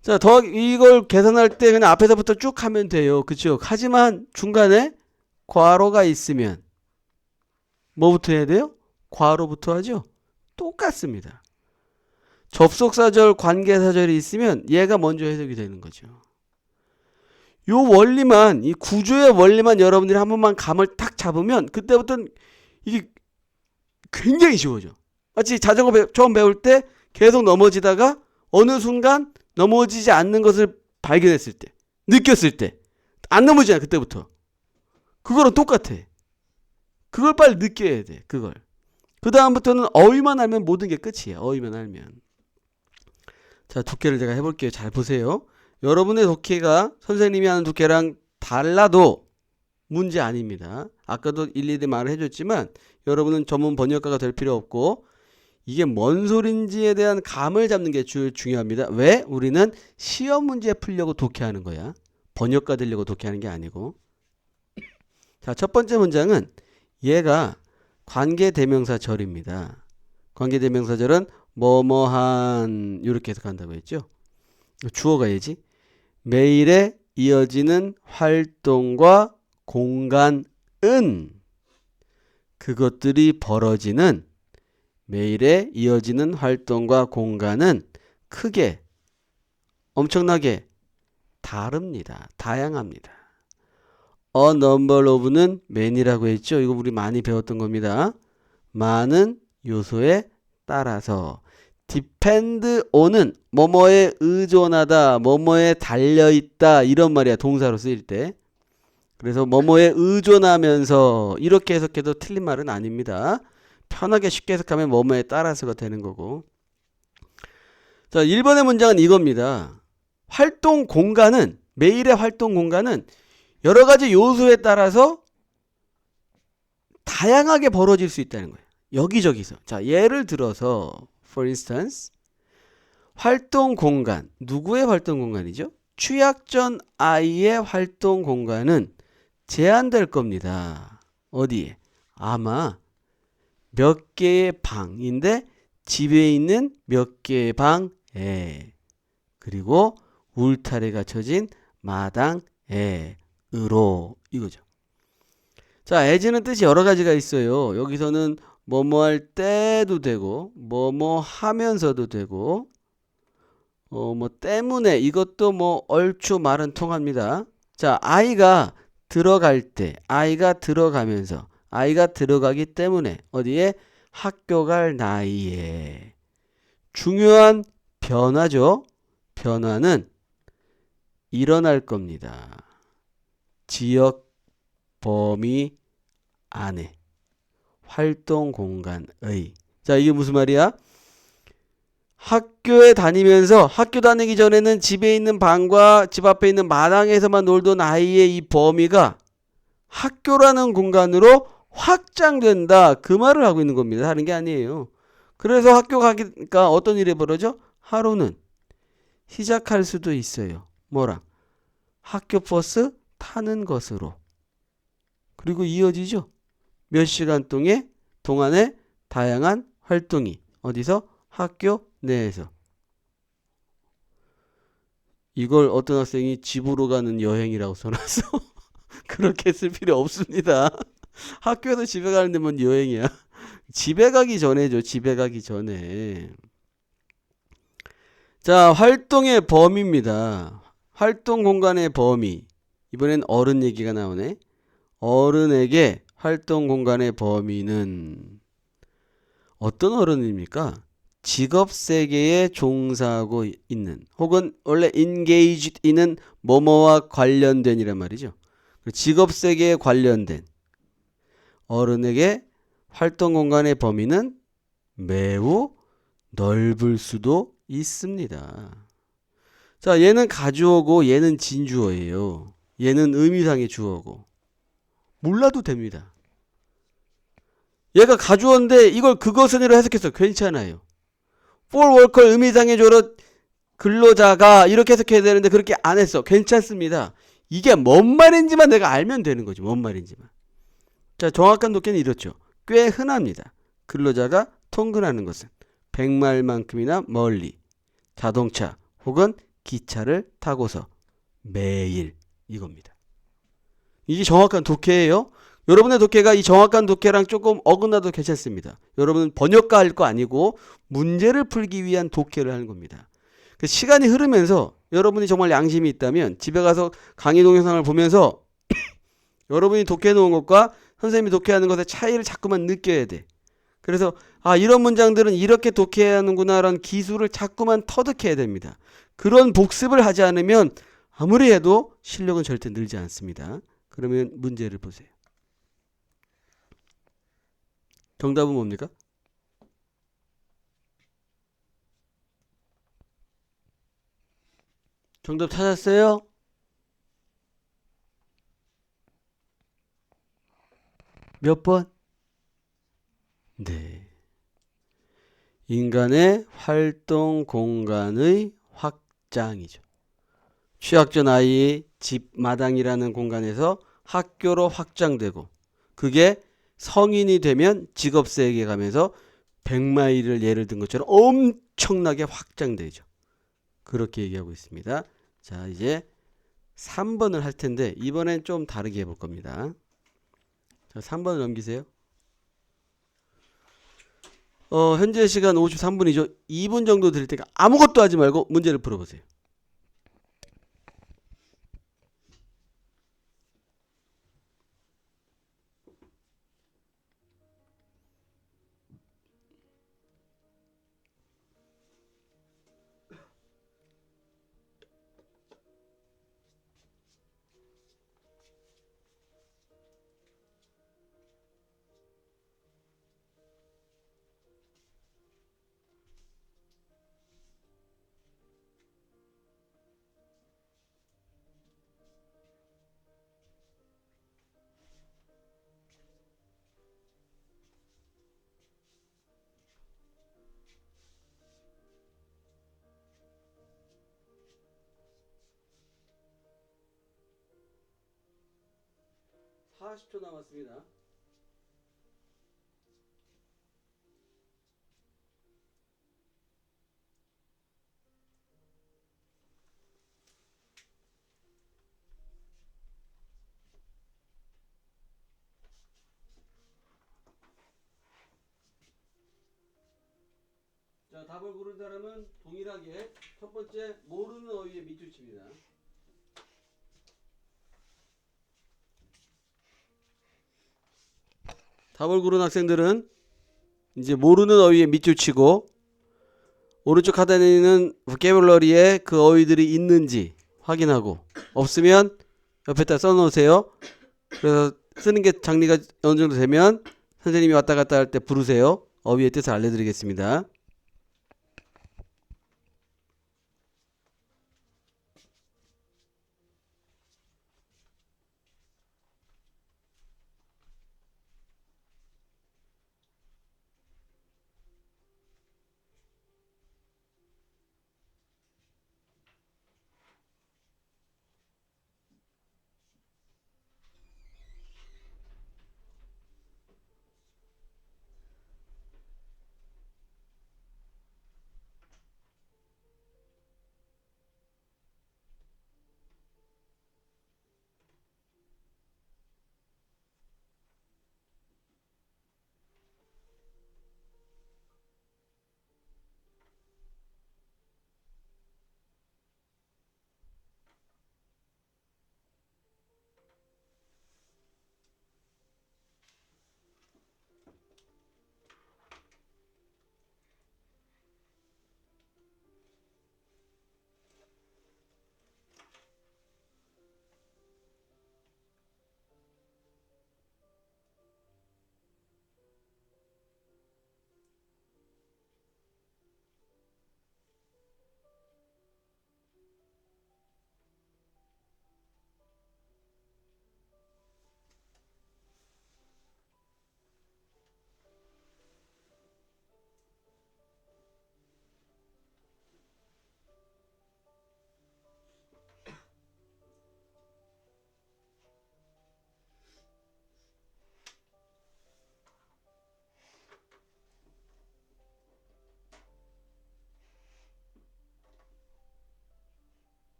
자, 이걸 계산할 때 그냥 앞에서부터 쭉 하면 돼요. 그쵸? 하지만 중간에 괄호가 있으면 뭐부터 해야 돼요? 괄호부터 하죠? 똑같습니다. 접속사절, 관계사절이 있으면 얘가 먼저 해석이 되는 거죠. 요 원리만, 이 구조의 원리만 여러분들이 한 번만 감을 탁 잡으면 그때부터는 이게 굉장히 쉬워져. 마치 자전거 처음 배울 때 계속 넘어지다가 어느 순간 넘어지지 않는 것을 발견했을 때, 느꼈을 때, 안 넘어지잖아, 그때부터. 그거랑 똑같아. 그걸 빨리 느껴야 돼, 그걸. 그 다음부터는 어휘만 알면 모든 게 끝이에요, 어휘만 알면. 자, 독해를 제가 해볼게요. 잘 보세요. 여러분의 독해가 선생님이 하는 독해랑 달라도 문제 아닙니다. 아까도 일일이 말을 해줬지만 여러분은 전문 번역가가 될 필요 없고 이게 뭔 소린지에 대한 감을 잡는 게 중요합니다. 왜? 우리는 시험 문제 풀려고 독해하는 거야. 번역가 되려고 독해하는 게 아니고. 자, 첫 번째 문장은 얘가 관계대명사절입니다. 관계대명사절은 뭐뭐한 이렇게 해석한다고 했죠. 주어가 얘지. 매일에 이어지는 활동과 공간은 그것들이 벌어지는 매일에 이어지는 활동과 공간은 크게 엄청나게 다릅니다. 다양합니다. A number of는 many라고 했죠. 이거 우리 많이 배웠던 겁니다. 많은 요소에 따라서 depend on은 뭐뭐에 의존하다, 뭐뭐에 달려있다 이런 말이야. 동사로 쓰일 때. 그래서 뭐뭐에 의존하면서 이렇게 해석해도 틀린 말은 아닙니다. 편하게 쉽게 해석하면 뭐뭐에 따라서가 되는 거고. 자, 1번의 문장은 이겁니다. 활동 공간은 매일의 활동 공간은 여러 가지 요소에 따라서 다양하게 벌어질 수 있다는 거예요. 여기저기서. 자, 예를 들어서 for instance 활동 공간. 누구의 활동 공간이죠? 취약전 아이의 활동 공간은 제한될 겁니다. 어디에? 아마 몇 개의 방인데 집에 있는 몇 개의 방에 그리고 울타리가 갖춰진 마당에 으로 이거죠. 자, as는 뜻이 여러 가지가 있어요. 여기서는 뭐뭐 할 때도 되고 뭐뭐 하면서도 되고 뭐 때문에 이것도 뭐 얼추 말은 통합니다. 자, 아이가 들어갈 때, 아이가 들어가면서, 아이가 들어가기 때문에 어디에? 학교 갈 나이에. 중요한 변화죠. 변화는 일어날 겁니다. 지역 범위 안에 활동 공간의. 자, 이게 무슨 말이야? 학교에 다니면서 학교 다니기 전에는 집에 있는 방과 집 앞에 있는 마당에서만 놀던 아이의 이 범위가 학교라는 공간으로 확장된다. 그 말을 하고 있는 겁니다. 다른 게 아니에요. 그래서 학교 가니까 어떤 일이 벌어져? 하루는 시작할 수도 있어요. 뭐랑? 학교 버스 타는 것으로. 그리고 이어지죠. 몇 시간 동안에 다양한 활동이 어디서? 학교 내에서. 이걸 어떤 학생이 집으로 가는 여행이라고 써놨어. 그렇게 쓸 필요 없습니다. 학교에서 집에 가는데 뭔 여행이야. 집에 가기 전에죠. 집에 가기 전에. 자, 활동의 범위입니다. 활동 공간의 범위. 이번엔 어른 얘기가 나오네. 어른에게 활동 공간의 범위는 어떤 어른입니까? 직업 세계에 종사하고 있는 혹은 원래 engaged in은 뭐뭐와 관련된이란 말이죠. 직업 세계에 관련된 어른에게 활동 공간의 범위는 매우 넓을 수도 있습니다. 자, 얘는 가주어고 얘는 진주어예요. 얘는 의미상의 주어고. 몰라도 됩니다. 얘가 가주어인데 이걸 그것은으로 해석해서 괜찮아요. for worker 의미상의 주어로 근로자가 이렇게 해석해야 되는데 그렇게 안 했어. 괜찮습니다. 이게 뭔 말인지만 내가 알면 되는 거지. 뭔 말인지만. 자, 정확한 독해는 이렇죠. 꽤 흔합니다. 근로자가 통근하는 것은 100마일만큼이나 멀리 자동차 혹은 기차를 타고서 매일 이겁니다. 이게 정확한 독해예요. 여러분의 독해가 이 정확한 독해랑 조금 어긋나도 괜찮습니다. 여러분은 번역가 할 거 아니고 문제를 풀기 위한 독해를 하는 겁니다. 시간이 흐르면서 여러분이 정말 양심이 있다면 집에 가서 강의 동영상을 보면서 여러분이 독해해 놓은 것과 선생님이 독해하는 것의 차이를 자꾸만 느껴야 돼. 그래서 이런 문장들은 이렇게 독해해야 하는구나라는 기술을 자꾸만 터득해야 됩니다. 그런 복습을 하지 않으면 아무리 해도 실력은 절대 늘지 않습니다. 그러면 문제를 보세요. 정답은 뭡니까? 정답 찾았어요? 몇 번? 네. 인간의 활동 공간의 확장이죠. 취약전 아이의 집 마당이라는 공간에서 학교로 확장되고 그게 성인이 되면 직업세계에 가면서 100마일을 예를 든 것처럼 엄청나게 확장되죠. 그렇게 얘기하고 있습니다. 자, 이제 3번을 할 텐데 이번엔 좀 다르게 해볼 겁니다. 자, 3번을 넘기세요. 현재 시간 53분이죠. 2분 정도 드릴 테니까 아무것도 하지 말고 문제를 풀어보세요. 사 40초 남았습니다. 자, 답을 고른 사람은 동일하게 첫 번째 모르는 어휘에 밑줄 칩니다. 답을 고른 학생들은 이제 모르는 어휘에 밑줄 치고 오른쪽 하단에 있는 vocabulary에 그 어휘들이 있는지 확인하고 없으면 옆에다 써놓으세요. 그래서 쓰는 게 장리가 어느 정도 되면 선생님이 왔다 갔다 할 때 부르세요. 어휘의 뜻을 알려드리겠습니다.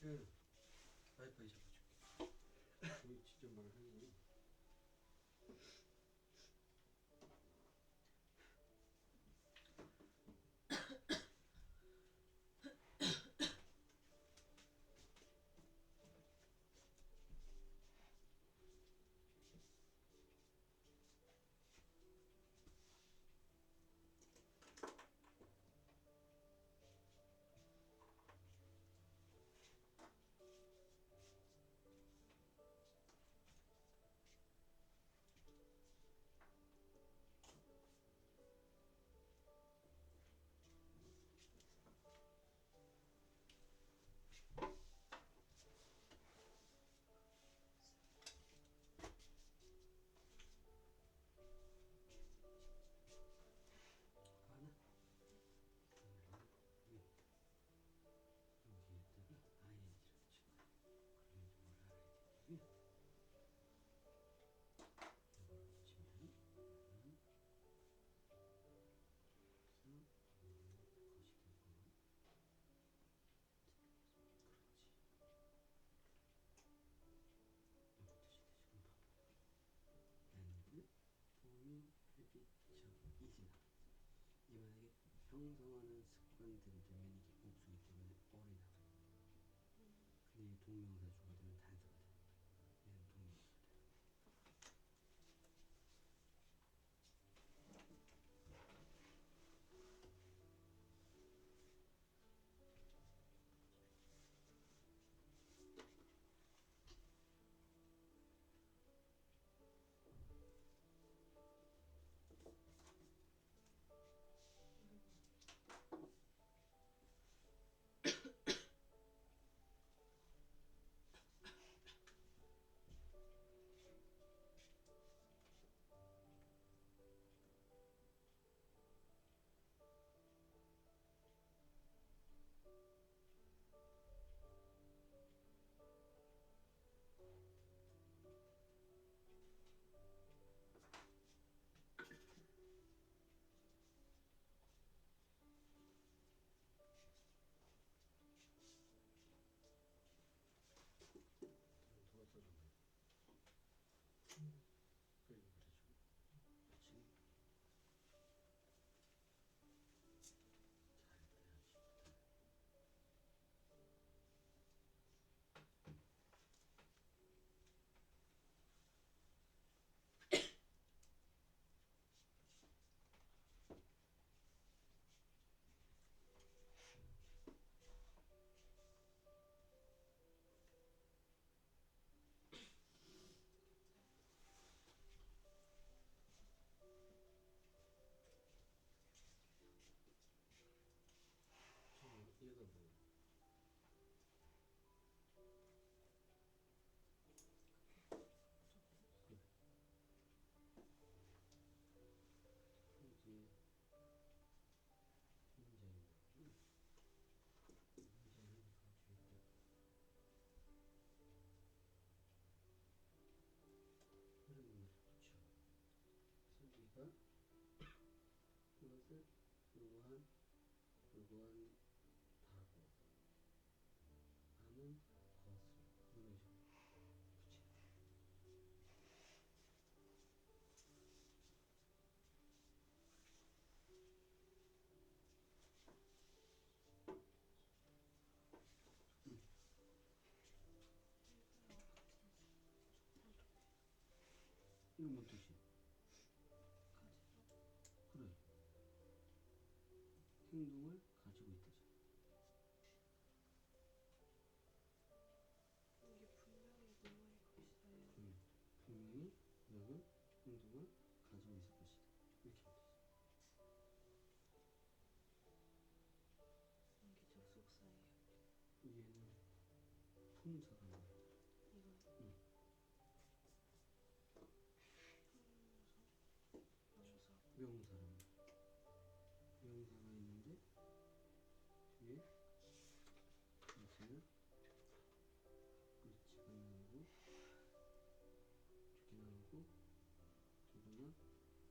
태연아 와이파이 잡아줄게. 우리 진짜 말하는 거. 하나. 여기에다가 ING를 치고 그러면 뭘 알아야 되냐면 이걸 붙이면 그래서 것이 되고 그렇지. 이런 뜻이 되지. 그럼 봐봐. and forming habit of eating. 이게 만약에 형성하는 습관들이 되면 이게 복수기 때문에 어리 나와요. 근데 이 동명사 주가 되면 단수가 돼. 얘는 동명사가 돼. 더 써준 거야. 그리고 그래주고 그렇지. 잘해야지. 얘가 뭐야? 그래. 이제 문제는 문제는 가지고 있다. 흐름을 붙여. 그래서 우리가 이것을 불고한 다고 하는 것을 이런 식으로 붙여. 이건 뭔 뜻이야? 그래. 행동을 가지고 있다잖아. 이게 분명히 뭐의 것이다요. 분명히 너는 행동을 가지고 있을 것이다. 이렇게 하면 되지. 이게 접속사예요. 얘는 품사가 뭐야? 이거요? 응. 조사. 명사란 명사가 있는데 뒤에 이제는 그렇지가 나오고 이렇게 나오고 저거는 안돼. 이거는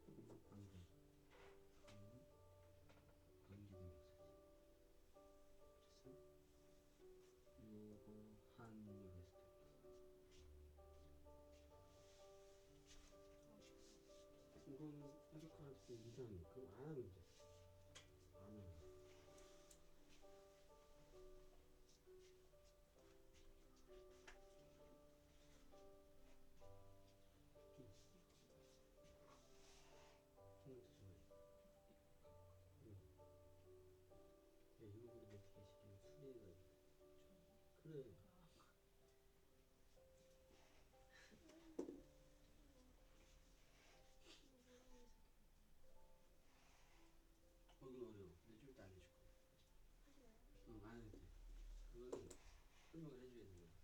관계대명사지. 그래서 요거 타격할 때 이상해. 그럼 안 하면 돼. 안 하면 돼. 신경 쓰지 마. 응. 야, 이거 그리고 어떻게 시키면 수리해가지고. 그래. 거긴 어려워. 근데 좀 이따 알려줄 거야. 응, 안 해도 돼. 그거는 설명을 해줘야 돼. 잠깐만.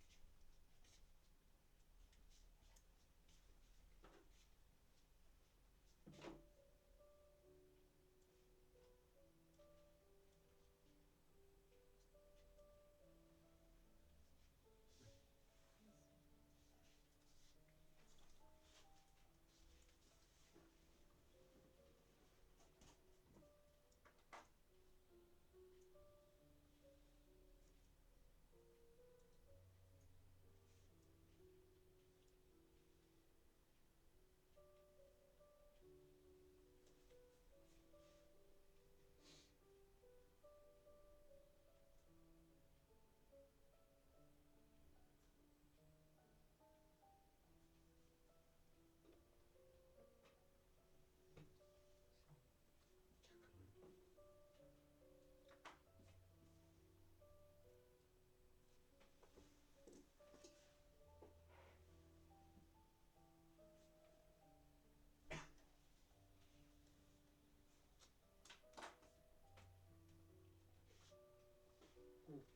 꼭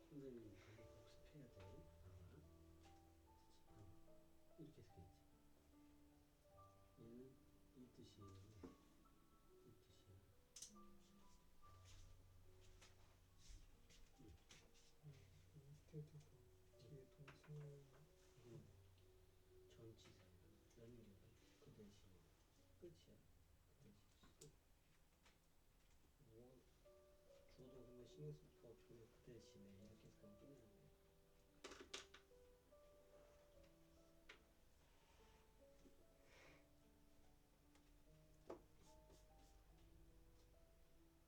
선생님이 가서 복습해야 돼. 봐봐. 봐봐. 이렇게 쓰겠지. 얘는 이 뜻이에요. 이 뜻이야. 밑에도 뒤에 동승을 이건 전치사야. 연결. 그 대신 끝이야. 그 대신 끝. 뭐 주어동사만 신경 쓸 필요 없으면 그 대신에 이렇게 해서 그냥 끝내는 거야.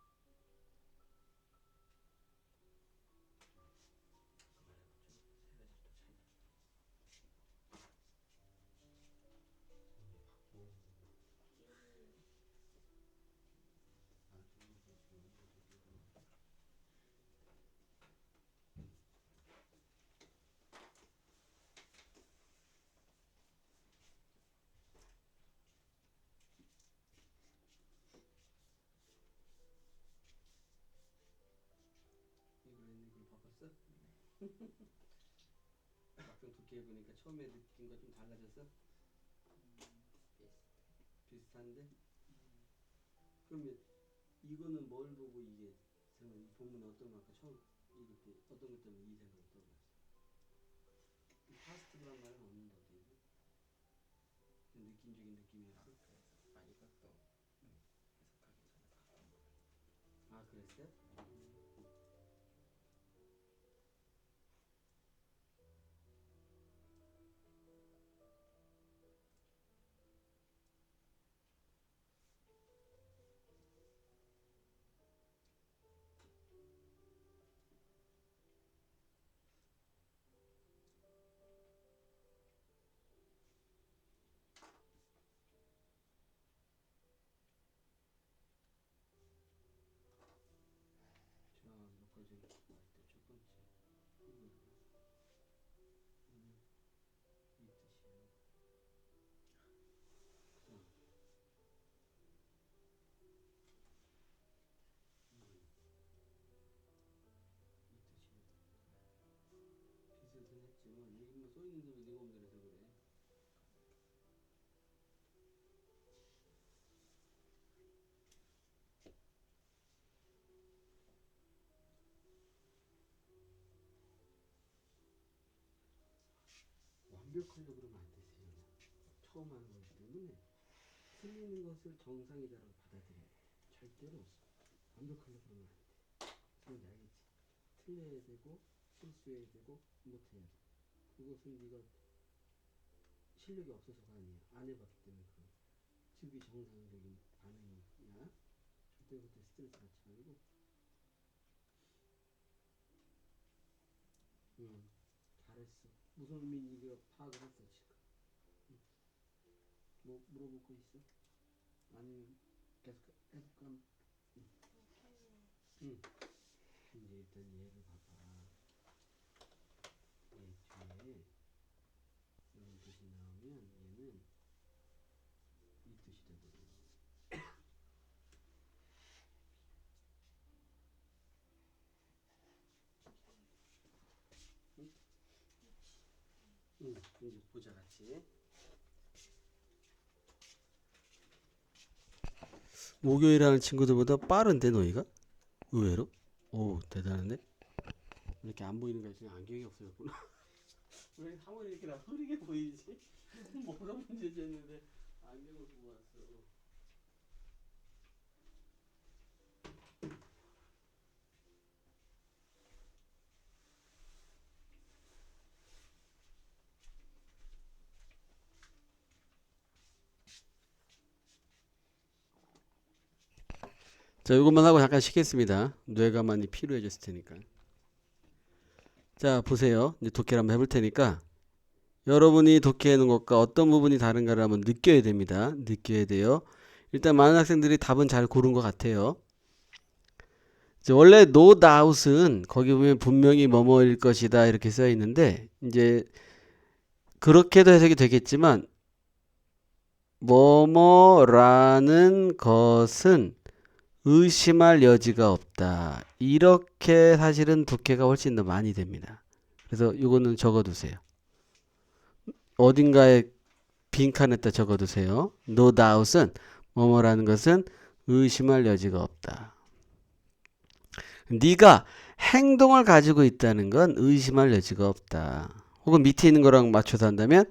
그 말해봐. 좀세 가지 또 차이가. 뭐? 아, 지금 이걸 했네. 그걸 바꿨어? 막상 듣게 해보니까 처음에 느낀 거 좀 달라졌어? 비슷한데? 그러면 이거는 뭘 보고 이게 생각, 이 본문에 어떤 거 아까 처음 읽을 때 어떤 것 때문에 이 생각이 떠올랐어? 이 파스트라는 말은 없는데 어디 있나? 그냥 느낌적인 느낌이었어? 그래서 이것도 해석하기 전에 바꾼 거예요. 아, 그랬어요? 자, 몇 가지 할때 첫 번째 이거 이 뜻이에요. 그다음 이 뜻이에요. 비슷은 했지만 여기 뭐 써 있는데 왜 내 맘대로 해서 그래? 와, 완벽하려고 그러면 안 되지. 처음 하는 거기 때문에 틀리는 것을 정상이다라고 받아들여야 돼. 절대로 완벽하려고 그러면 안 돼. 그건 알겠지? 틀려야 되고 실수해야 되고 못해야 돼. 그것은 네가 실력이 없어서가 아니야. 안 해봤기 때문에 그런 즉위 정상적인 반응이야. 절대 그때 스트레스 받지 말고. 잘했어. 무슨 의미인지 네가 파악을 했어 지금. 뭐 물어볼 거 있어? 아니면 계속 해볼까? 응. 이제 일단 얘를 봐봐. 얘 뒤에 이런 뜻이 나오면 얘는 이 뜻이 되거든. 응. 이제 보자 같이. 목요일하는 친구들보다 빠른데 너희가? 의외로? 오 대단한데? 이렇게 안 보이는 거 있으면 안경이 없어졌구나. 왜 한번 이렇게 나 흐리게 보이지? 뭐가 문제지 했는데 안경을 보고 왔어. 자, 이것만 하고 잠깐 쉬겠습니다. 뇌가 많이 피로해졌을 테니까. 자, 보세요. 이제 독해를 한번 해볼 테니까 여러분이 독해하는 것과 어떤 부분이 다른가를 한번 느껴야 됩니다. 느껴야 돼요. 일단 많은 학생들이 답은 잘 고른 것 같아요. 이제 원래 no doubt은 거기 보면 분명히 뭐뭐일 것이다 이렇게 써 있는데 이제 그렇게도 해석이 되겠지만 뭐뭐라는 것은 의심할 여지가 없다. 이렇게 사실은 독해가 훨씬 더 많이 됩니다. 그래서 이거는 적어두세요. 어딘가에 빈칸에다 적어두세요. No doubt은 뭐뭐라는 것은 의심할 여지가 없다. 네가 행동을 가지고 있다는 건 의심할 여지가 없다. 혹은 밑에 있는 거랑 맞춰서 한다면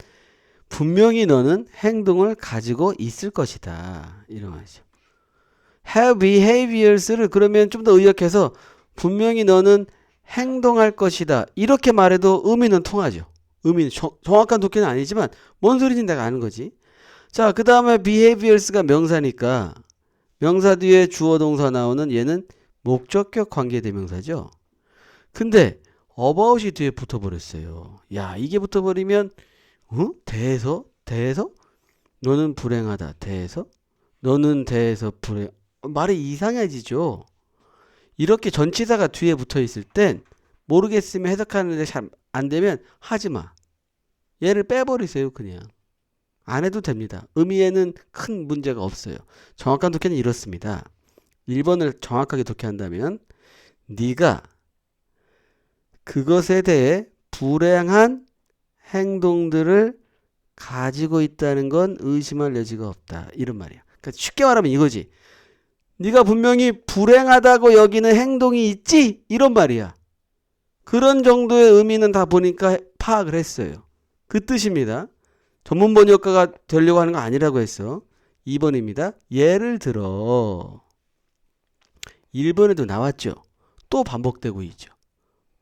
분명히 너는 행동을 가지고 있을 것이다. 이런 말이죠. have behaviors를 그러면 좀 더 의역해서 분명히 너는 행동할 것이다. 이렇게 말해도 의미는 통하죠. 의미는 정확한 독해는 아니지만 뭔 소리인지 내가 아는 거지. 자, 그 다음에 behaviors가 명사니까 명사 뒤에 주어 동사 나오는 얘는 목적격 관계대명사죠. 근데 about이 뒤에 붙어버렸어요. 야, 이게 붙어버리면 대해서? 대해서? 너는 불행하다. 대해서? 너는 대해서 불행. 말이 이상해지죠. 이렇게 전치사가 뒤에 붙어 있을 땐 모르겠으면 해석하는데 잘 안 되면 하지 마. 얘를 빼버리세요. 그냥. 안 해도 됩니다. 의미에는 큰 문제가 없어요. 정확한 독해는 이렇습니다. 1번을 정확하게 독해한다면 네가 그것에 대해 불행한 행동들을 가지고 있다는 건 의심할 여지가 없다. 이런 말이야. 그러니까 쉽게 말하면 이거지. 네가 분명히 불행하다고 여기는 행동이 있지? 이런 말이야. 그런 정도의 의미는 다 보니까 파악을 했어요. 그 뜻입니다. 전문 번역가가 되려고 하는 거 아니라고 했어. 2번입니다. 예를 들어 1번에도 나왔죠. 또 반복되고 있죠.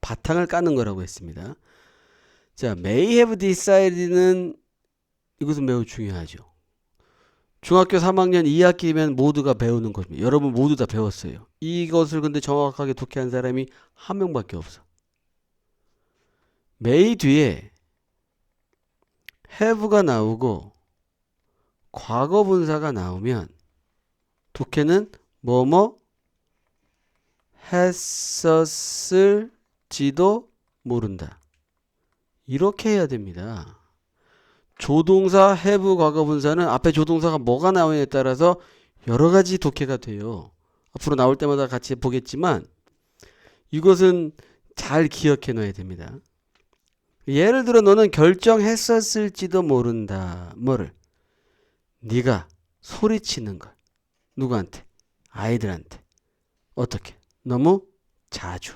바탕을 까는 거라고 했습니다. 자, may have decided는 이것은 매우 중요하죠. 중학교 3학년 2학기면 모두가 배우는 겁니다. 여러분 모두 다 배웠어요. 이것을 근데 정확하게 독해한 사람이 한 명밖에 없어. may 뒤에 have가 나오고 과거 분사가 나오면 독해는 뭐뭐 했었을지도 모른다. 이렇게 해야 됩니다. 조동사 have 과거 분사는 앞에 조동사가 뭐가 나오냐에 따라서 여러 가지 독해가 돼요. 앞으로 나올 때마다 같이 보겠지만 이것은 잘 기억해 놔야 됩니다. 예를 들어 너는 결정했었을지도 모른다. 뭐를? 네가 소리치는 걸. 누구한테? 아이들한테. 어떻게? 너무 자주.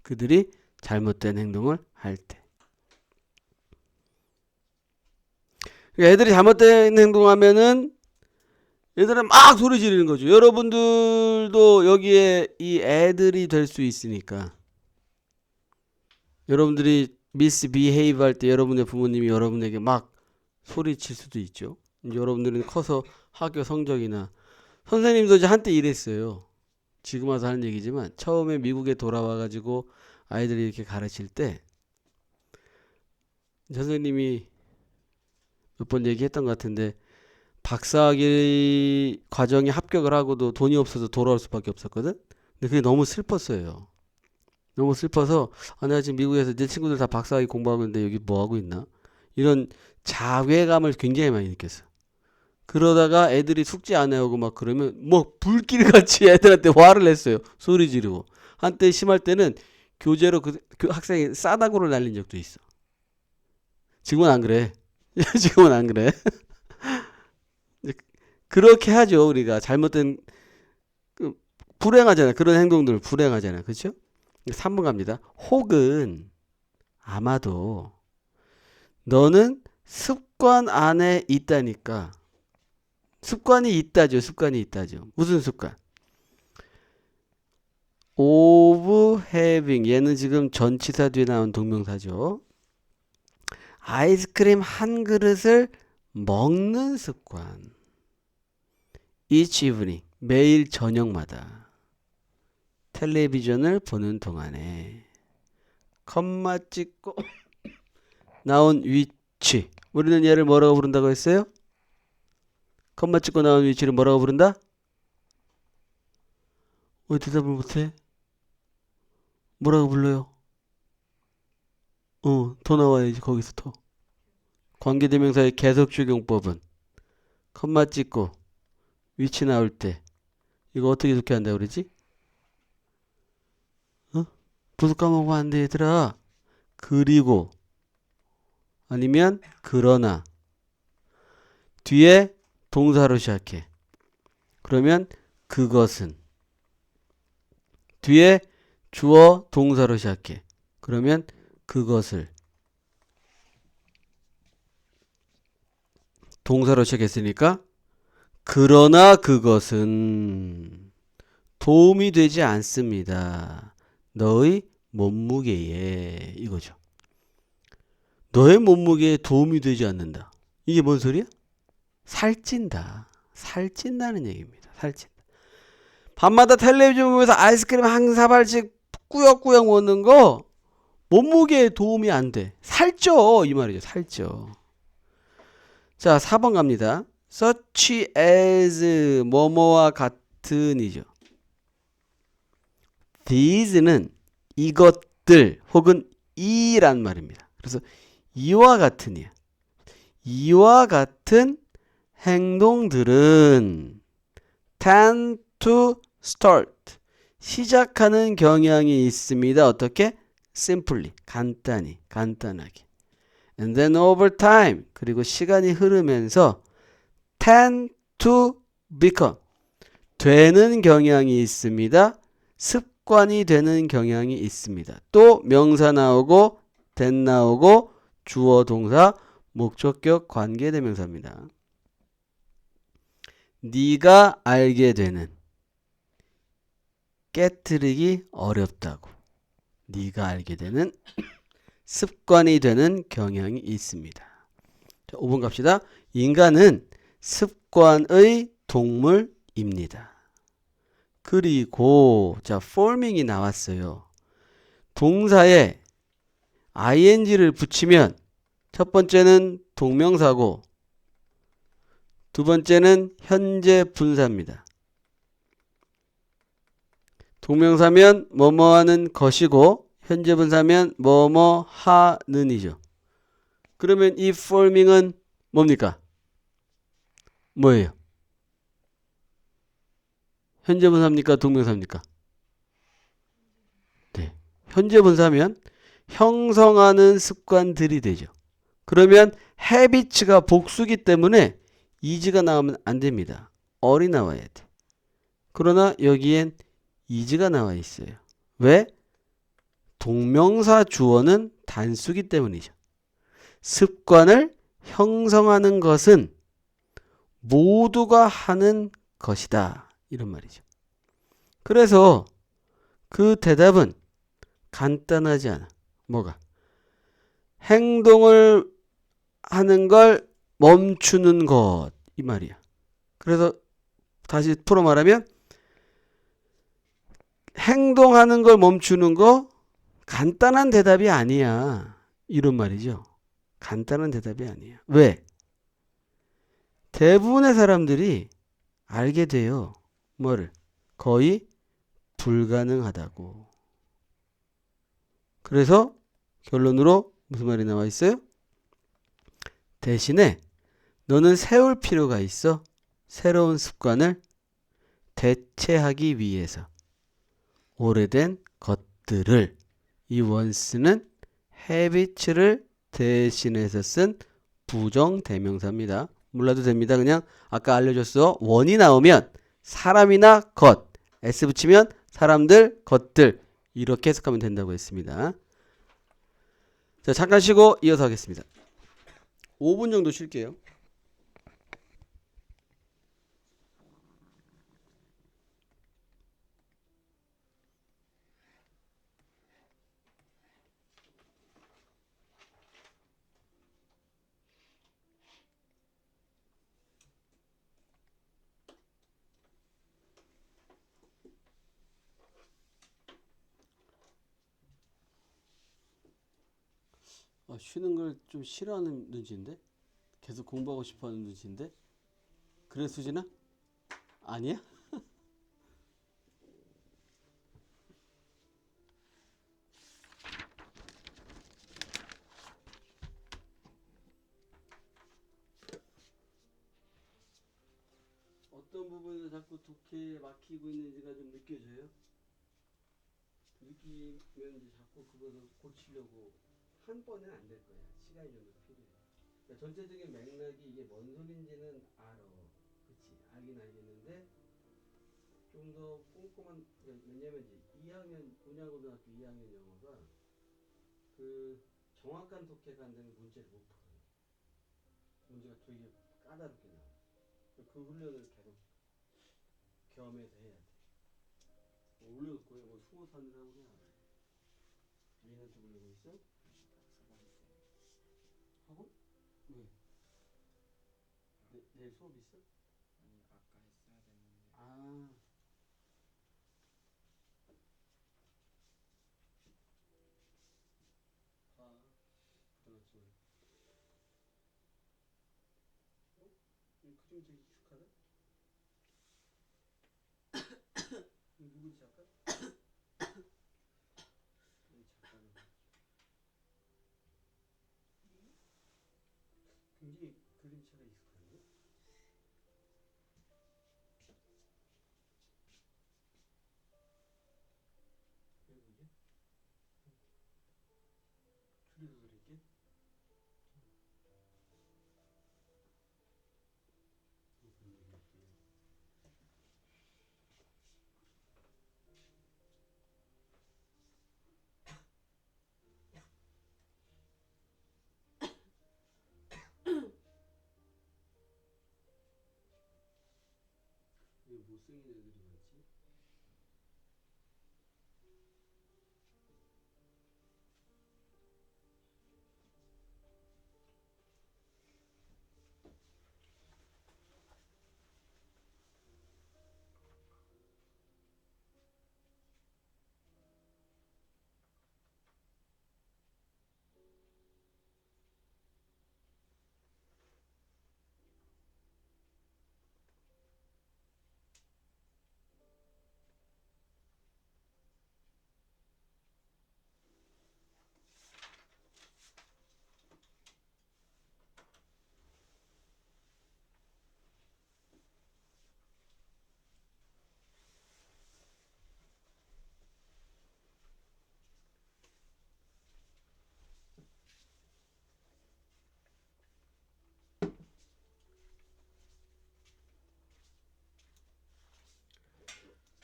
그들이 잘못된 행동을 할 때. 그러니까 애들이 잘못된 행동하면은 얘들은 막 소리 지르는 거죠. 여러분들도 여기에 이 애들이 될 수 있으니까. 여러분들이 misbehave 할 때 여러분의 부모님이 여러분에게 막 소리칠 수도 있죠. 이제 여러분들은 커서 학교 성적이나 선생님도 이제 한때 이랬어요. 지금 와서 하는 얘기지만 처음에 미국에 돌아와가지고 아이들이 이렇게 가르칠 때 선생님이 몇 번 얘기했던 것 같은데 박사학위 과정에 합격을 하고도 돈이 없어서 돌아올 수밖에 없었거든. 근데 그게 너무 슬펐어요. 너무 슬퍼서 내가 지금 미국에서 내 친구들 다 박사학위 공부하고 있는데 여기 뭐 하고 있나? 이런 자괴감을 굉장히 많이 느꼈어. 그러다가 애들이 숙제 안 해오고 막 그러면 뭐 불길같이 애들한테 화를 냈어요. 소리 지르고. 한때 심할 때는 교재로 그 학생이 싸다구를 날린 적도 있어. 지금은 안 그래. 지금은 안 그래. 그렇게 하죠. 우리가 잘못된 불행하잖아. 그런 행동들 불행하잖아. 그렇죠? 3번 갑니다. 혹은 아마도 너는 습관 안에 있다니까. 습관이 있다죠. 습관이 있다죠. 무슨 습관? of having. 얘는 지금 전치사 뒤에 나온 동명사죠. 아이스크림 한 그릇을 먹는 습관. each evening. 매일 저녁마다. 텔레비전을 보는 동안에. 컴마 찍고 나온 위치. 우리는 얘를 뭐라고 부른다고 했어요? 컴마 찍고 나온 위치를 뭐라고 부른다? 왜 대답을 못해? 뭐라고 불러요? 더 나와야지. 거기서 더. 관계대명사의 계속 적용법은 컴마 찍고 위치 나올 때 이거 어떻게 좋게 한다고 그러지? 부수 까먹으면 안 돼, 얘들아. 그리고 아니면 그러나 뒤에 동사로 시작해. 그러면 그것은 뒤에 주어 동사로 시작해. 그러면 그것을 동사로 시작했으니까 그러나 그것은 도움이 되지 않습니다. 너의 몸무게에 이거죠. 너의 몸무게에 도움이 되지 않는다. 이게 뭔 소리야? 살찐다. 살찐다는 얘기입니다. 살찐다. 밤마다 텔레비전 보면서 아이스크림 한 사발씩 꾸역꾸역 먹는 거 몸무게에 도움이 안 돼. 살쪄. 이 말이죠. 살쪄. 자, 4번 갑니다. such as 뭐뭐와 같은이죠. these는 이것들 혹은 이란 말입니다. 그래서 이와 같은이야. 이와 같은 행동들은 tend to start 시작하는 경향이 있습니다. 어떻게? simply 간단하게. And then over time 그리고 시간이 흐르면서 tend to become 되는 경향이 있습니다. 습관이 되는 경향이 있습니다. 또 명사 나오고 then 나오고 주어 동사 목적격 관계대명사입니다. 네가 알게 되는 깨트리기 어렵다고. 네가 알게 되는 습관이 되는 경향이 있습니다. 자, 5번 갑시다. 인간은 습관의 동물입니다. 그리고 자, forming이 나왔어요. 동사에 ing를 붙이면 첫 번째는 동명사고 두 번째는 현재 분사입니다. 동명사면 뭐뭐 하는 것이고 현재 분사면 뭐뭐 하는이죠. 그러면 이 forming은 뭡니까? 뭐예요? 현재 분사입니까? 동명사입니까? 네. 현재 분사면 형성하는 습관들이 되죠. 그러면 habits가 복수기 때문에 is가 나오면 안 됩니다. or이 나와야 돼. 그러나 여기엔 is가 나와 있어요. 왜? 동명사 주어는 단수기 때문이죠. 습관을 형성하는 것은 모두가 하는 것이다. 이런 말이죠. 그래서 그 대답은 간단하지 않아. 뭐가? 행동을 하는 걸 멈추는 것. 이 말이야. 그래서 다시 풀어 말하면 행동하는 걸 멈추는 거 간단한 대답이 아니야. 이런 말이죠. 간단한 대답이 아니야. 왜? 대부분의 사람들이 알게 돼요. 뭐를? 거의 불가능하다고. 그래서 결론으로 무슨 말이 나와 있어요? 대신에 너는 세울 필요가 있어. 새로운 습관을 대체하기 위해서. 오래된 것들을. 이 once는 habits를 대신해서 쓴 부정대명사입니다. 몰라도 됩니다. 그냥 아까 알려줬어. 원이 나오면 사람이나 것. s 붙이면 사람들, 것들. 이렇게 해석하면 된다고 했습니다. 자, 잠깐 쉬고 이어서 하겠습니다. 5분 정도 쉴게요. 쉬는 걸 좀 싫어하는 눈치인데? 계속 공부하고 싶어하는 눈치인데? 그래 수진아? 아니야? 어떤 부분에서 자꾸 독해에 막히고 있는지가 좀 느껴져요? 느끼면 이제 자꾸 그것을 고치려고 한 번은 안 될 거야. 시간이 좀 더 필요해. 그러니까 전체적인 맥락이 이게 뭔 소린지는 알아. 그치? 알긴 알겠는데 좀 더 꼼꼼한, 왜냐면 이제 2학년, 분야고등학교 2학년 영어가 그 정확한 독해가 안 되면 문제를 못 풀어요. 문제가 되게 까다롭게 나와. 그 훈련을 계속 겸해서 해야 돼. 올려놓을 거예요. 뭐 수호 사느라고 그냥. 얘한테 올리고 있어? 학원? 왜? 내일 수업 있어? 아니 아까 했어야 됐는데. 아, 그렇지. 그림 되게 익숙하다? 누구지 작가? 작가는 굉장히 그림체가 익숙한데? 외국인? 줄여서 그릴게. 왜 못생긴 애들이 많지?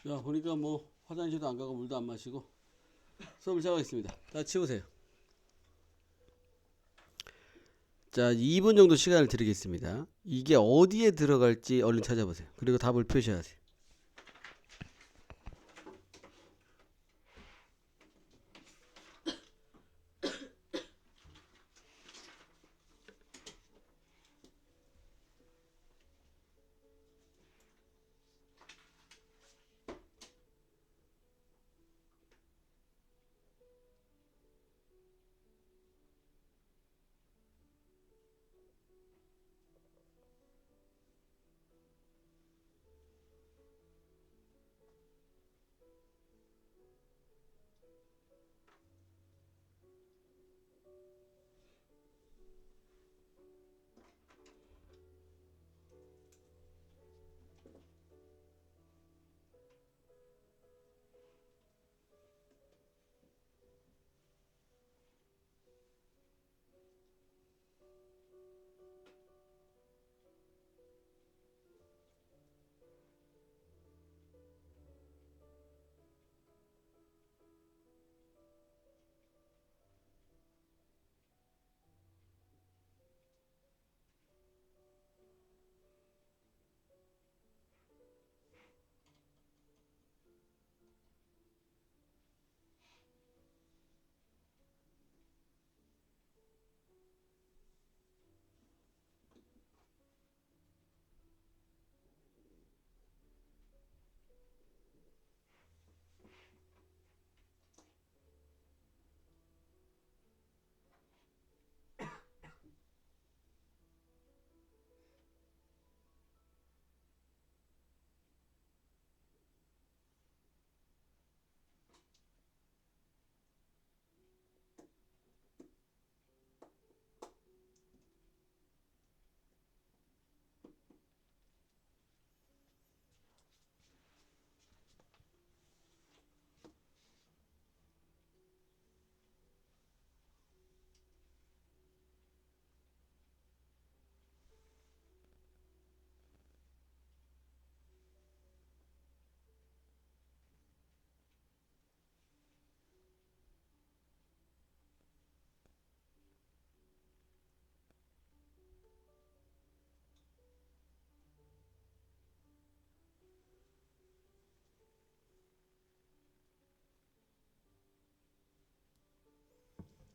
야, 보니까 뭐 화장실도 안 가고 물도 안 마시고 수업을 시작하겠습니다. 다 치우세요. 자, 2분 정도 시간을 드리겠습니다. 이게 어디에 들어갈지 얼른 찾아보세요. 그리고 답을 표시하세요.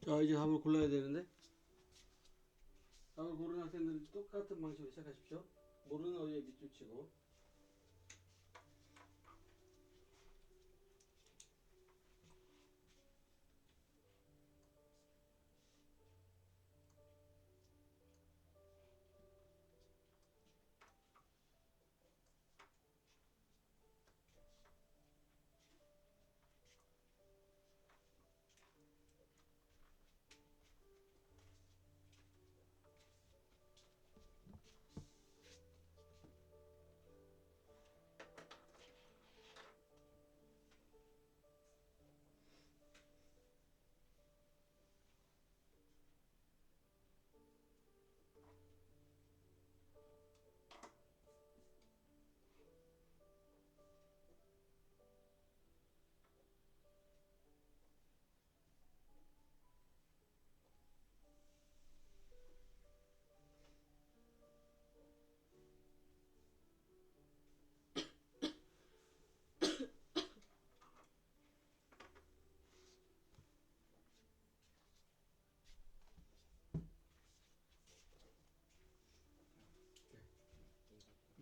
자, 이제 답을 골라야 되는데, 답을 고르는 학생들은 똑같은 방식으로 시작하십시오. 모르는 어휘에 밑줄 치고.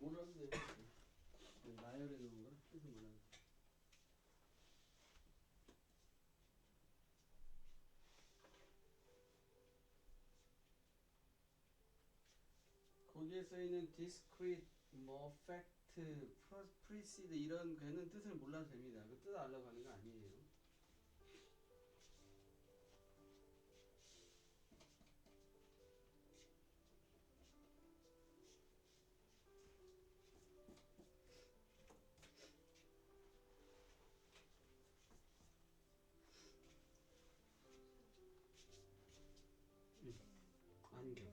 뭐라도 돼요. 나열해 놓은 거라 뜻은 몰라요. 거기에 써 있는 discrete, 뭐 fact, precede 이런 걔는 뜻을 몰라도 됩니다. 그 뜻 알려고 하는 거 아니에요. 안경.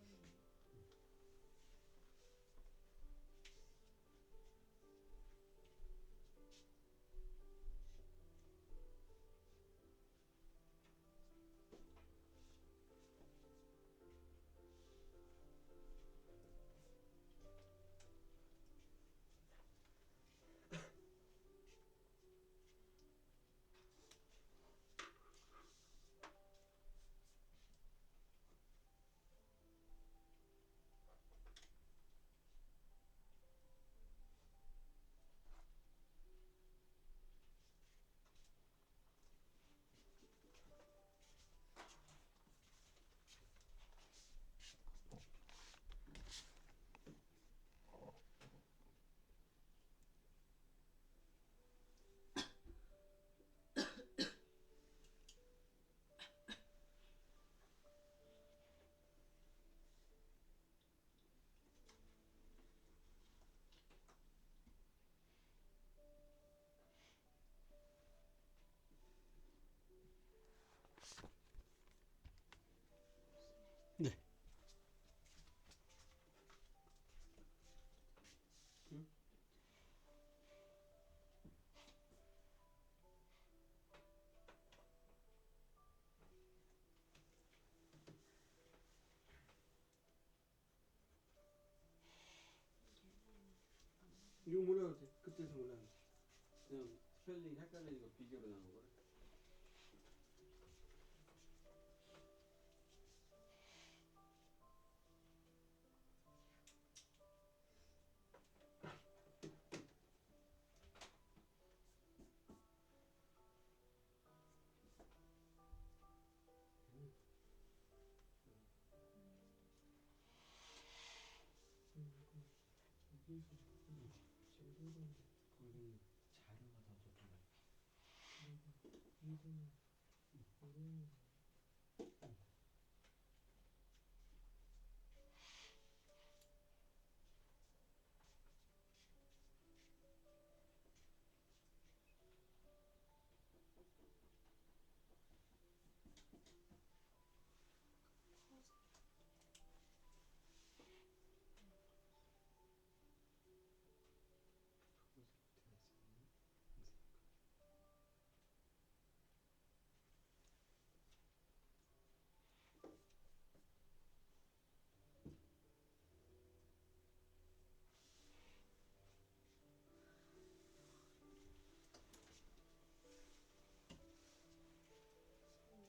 이거 뭐라 그랬지? 그때서 뭐라 그랬지? 그냥 스펠링 헷갈리니까 비교로 나온 거래. 여기서 제대로 거기 자료가 더 좋더라. 이름 이름 재료 자료가 더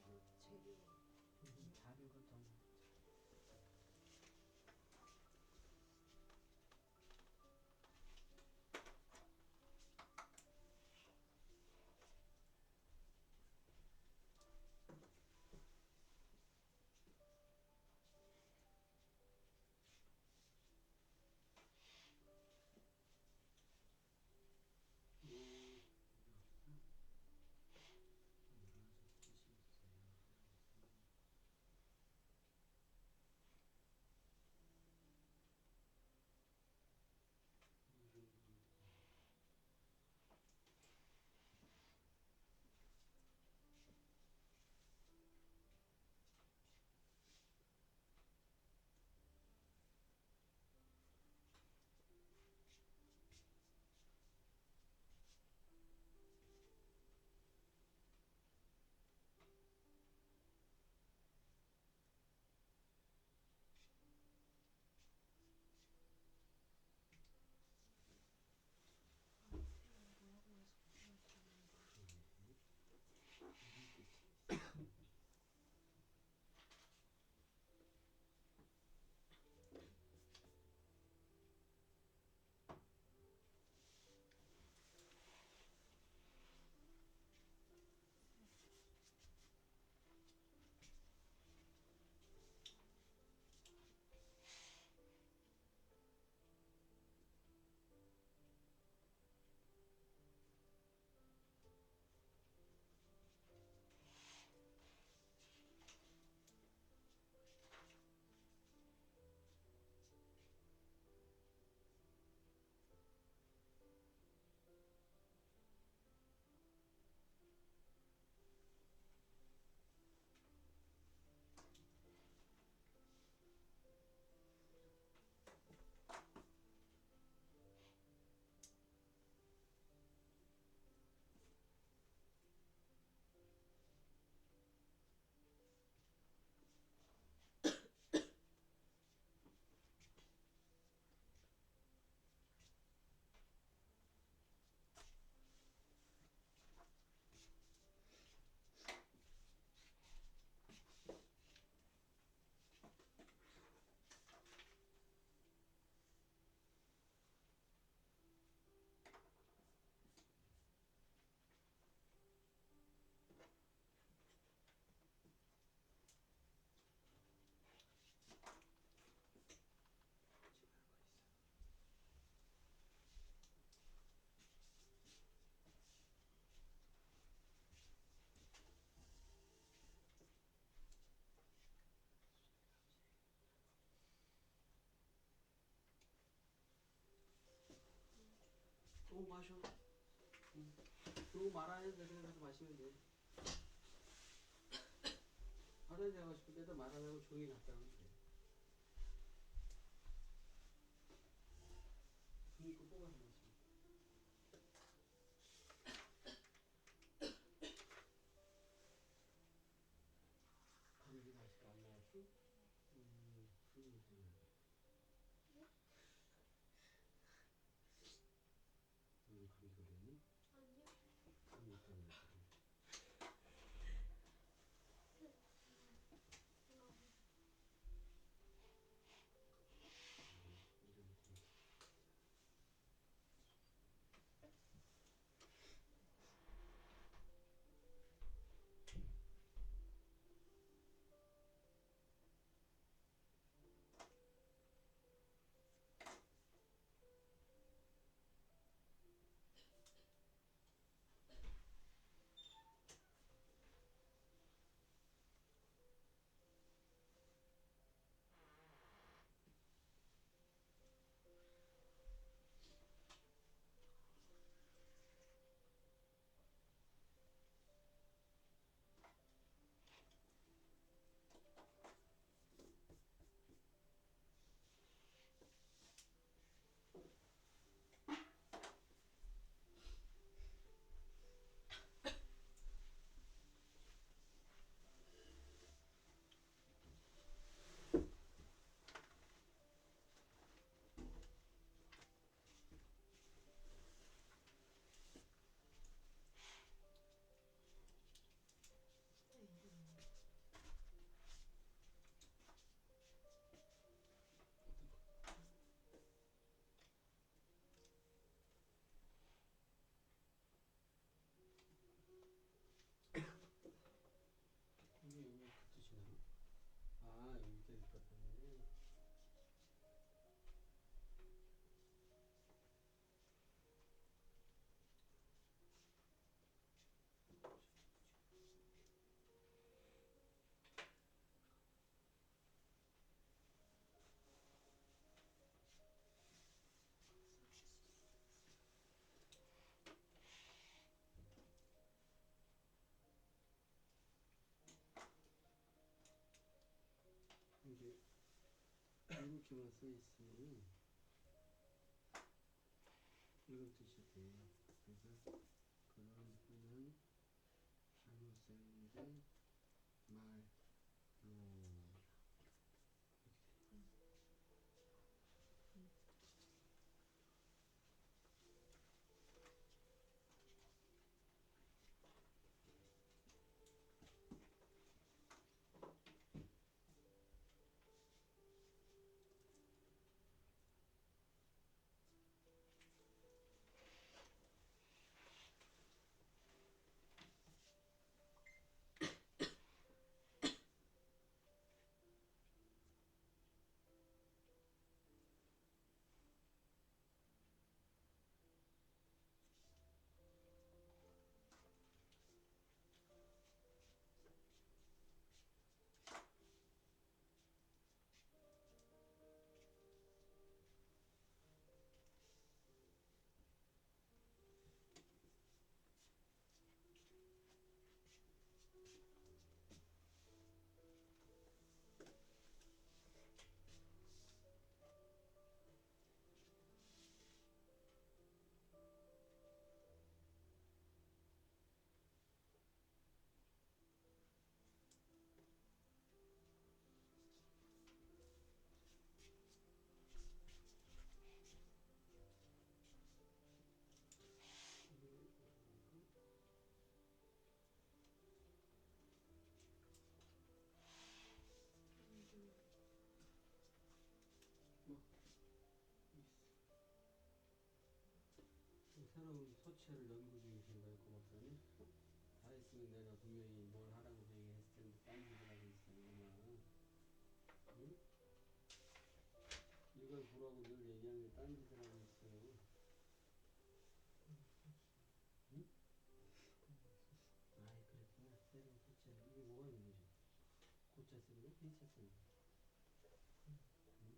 뭐라고 해서 그냥 또 마셔. 그거 말 안 해도 되는 가서 마시면 돼. 화장실 가고 싶을 때도 말 안 하고 조용히 갔다 오면 돼. 그니까 뽑아서 마시면 감기 아직 안 나왔어? 그러지. 이렇게만 써 있으면 이런 뜻이 돼요. 그래서 그런 분은 잘못 쓰는데 말로 새로운 소체를 연구 중이신 거예요, 고 박사님? 다 했으면 내가 분명히 뭘 하라고 얘기했을 텐데 딴짓을 하고 있어요. 응? 이걸 보라고 늘 얘기하는데 딴짓을 하고 있어요. 응? 아이 그랬구나. 새로운 소체. 이게 뭐가 있는 거지? 고차 쓰는 거? 피차 쓰는 거? 응?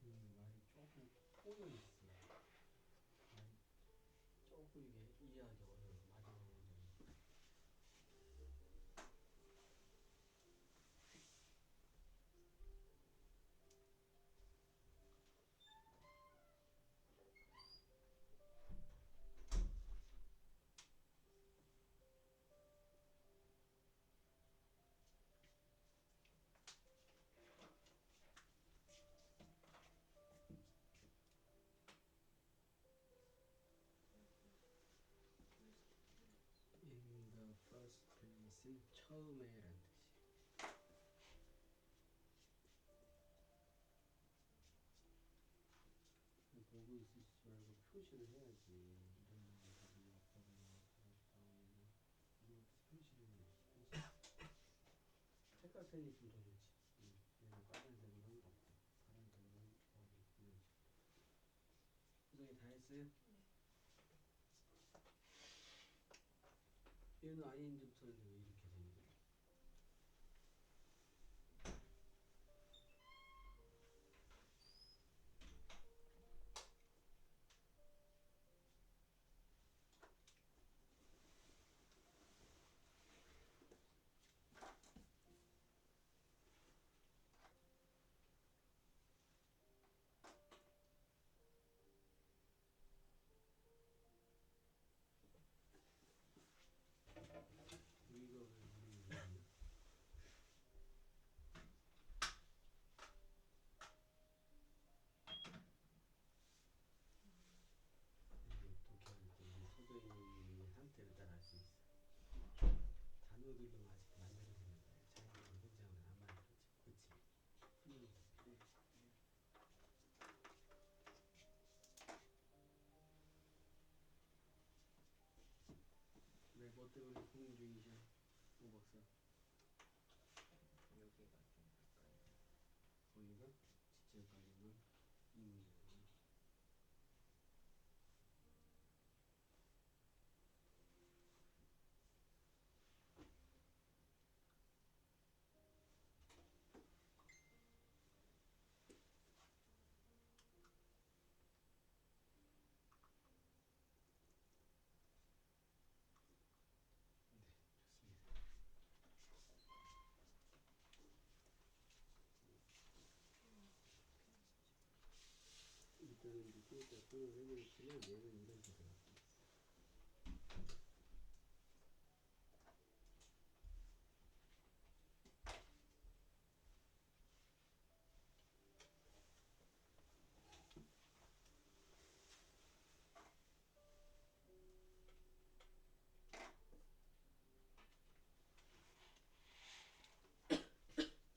따지는 좀 말이 조금 꼬여 있어. 말이 조금 이게 이해하기 어려워. 마지막에. In the first place는 처음에란 뜻이에요. 보고 있으시지 말고 표시를 해야지. 이런 거가 없다고 나오면 이것도 표시를 해야지. 표시. 색깔 펜이 있으면 더 좋지. 얘는 빨간색은 없고 파란색은 어디 이런 식으로. 구성이 다 했어요? 네. 얘는 아이인지부터는 왜 이렇게 되는 거야? 이거 왜 어떻게 할 때 소저인의 상태를 따라 알 수 있어. 단어들로 아직 만들어내는 거야. 자연스러운 문장은 안 만들어져. 그치? 네. 네, 뭐 때문에 고민 중이셔? 오 박사. 여기가 좀 헷갈려요. 거기가 진짜 헷갈리면 이 문제구나. 저는 이제 좀 이따 설명을 해드리겠지만 얘는 이런 식으로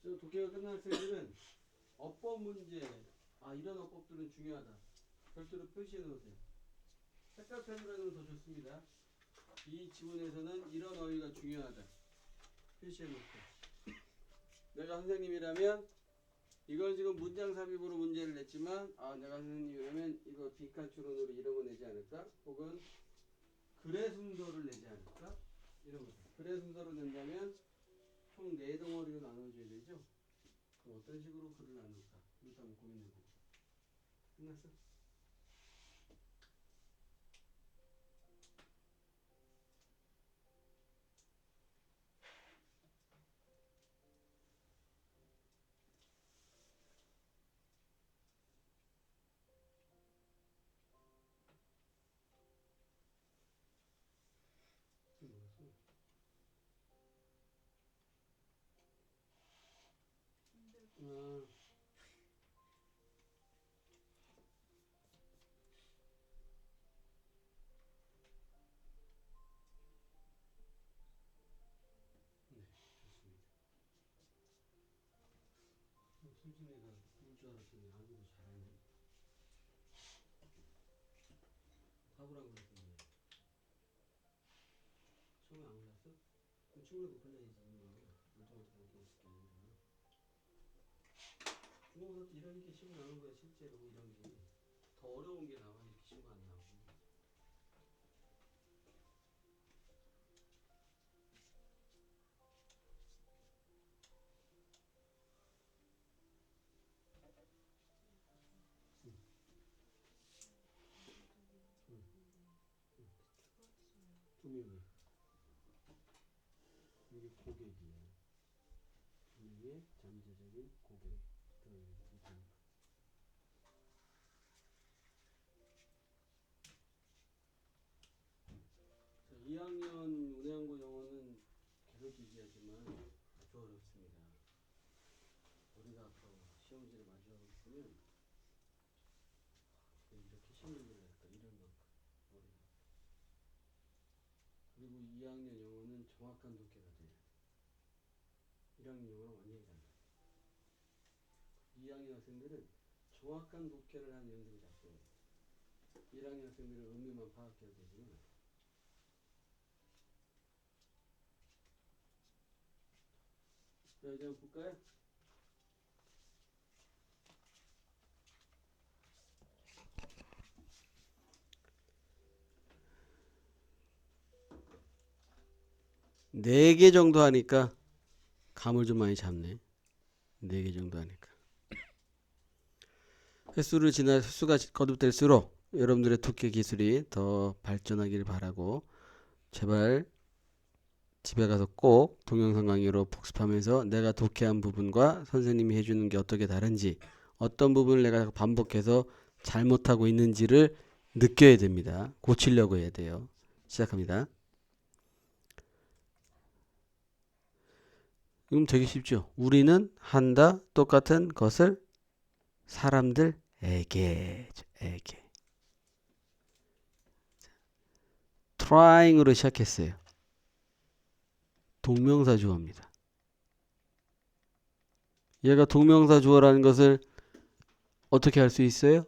저 독해가 끝날 때는 어법 문제, 이런 어법들은 중요하다. 별도로 표시해 놓으세요. 색깔펜으로 하면 더 좋습니다. 이 지문에서는 이런 어휘가 중요하다. 표시해 놓고. 내가 선생님이라면 이걸 지금 문장 삽입으로 문제를 냈지만 내가 선생님이라면 이거 빈칸 추론으로 이런 거 내지 않을까? 혹은 글의 순서를 내지 않을까? 이런 거죠. 글의 순서로 낸다면 총 4덩어리로 나눠줘야 되죠? 그럼 어떤 식으로 글을 나눌까? 이것도 한번 고민해보고. 끝났어? 아, 네, 좋습니다. 수진이가 울 줄 알았더니 아무도 잘하네. 바보라고 그랬더니 처음에 안 울었어? 그럼 친구도 불러야지. 멀쩡하게 안고 있을 게 아니라. 중국어도 이런 게 신고 나오는 거야. 실제로 이런 게 더 어려운 게 나와. 이렇게 신고 안 나오고. 응, 응, 응. 두 명이. 이게 고객이야. 두 명의 잠재적인 고객. 자, 2학년 운해한고 영어는 계속 얘기하지만 아주 어렵습니다. 우리가 앞으로 시험지를 마주하고 있으면 이렇게 쉬운 문제를 낼까 이런 만큼 어려워. 그리고 2학년 영어는 정확한 독해가 돼요. 1학년 영어는 완전히 달라. 2학년 학생들은 정확한 독해를 하는 연습을 잡혀야 돼. 1학년 학생들은 의미만 파악해도 되지만 자 이제 한번 볼까요? 네 개 정도 하니까 감을 좀 많이 잡네. 4개 정도 하니까. 횟수를 지나 횟수가 거듭될수록 여러분들의 독해 기술이 더 발전하기를 바라고 제발 집에 가서 꼭 동영상 강의로 복습하면서 내가 독해한 부분과 선생님이 해주는 게 어떻게 다른지 어떤 부분을 내가 반복해서 잘못하고 있는지를 느껴야 됩니다. 고치려고 해야 돼요. 시작합니다. 그럼 되게 쉽죠. 우리는 한다 똑같은 것을 사람들에게 trying으로 시작했어요. 동명사 주어입니다. 얘가 동명사 주어라는 것을 어떻게 할 수 있어요?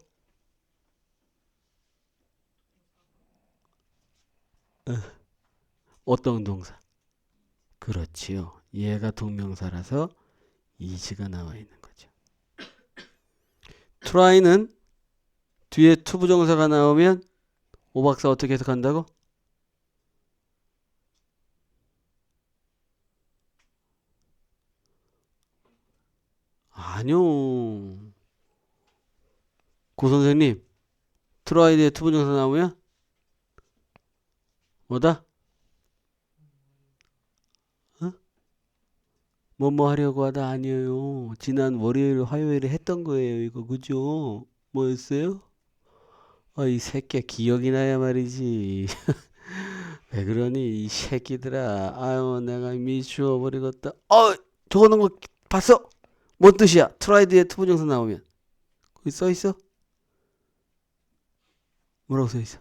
어떤 동사? 그렇지요. 얘가 동명사라서 is가 나와 있는 거죠. try는 뒤에 to 부정사가 나오면 오박사 어떻게 해석한다고? 아니요. 고 선생님, try 뒤에 to 부정사 나오면 뭐다? 뭐뭐 하려고 하다 아니에요. 지난 월요일, 화요일에 했던 거예요. 이거 그죠? 뭐였어요? 이 새끼야 기억이 나야 말이지. 왜 그러니 이 새끼들아. 아유 내가 미치워 버리겠다. 저거 넣은 거 봤어? 뭔 뜻이야? 트라이드의 투부정사 나오면 거기 써 있어? 뭐라고 써 있어?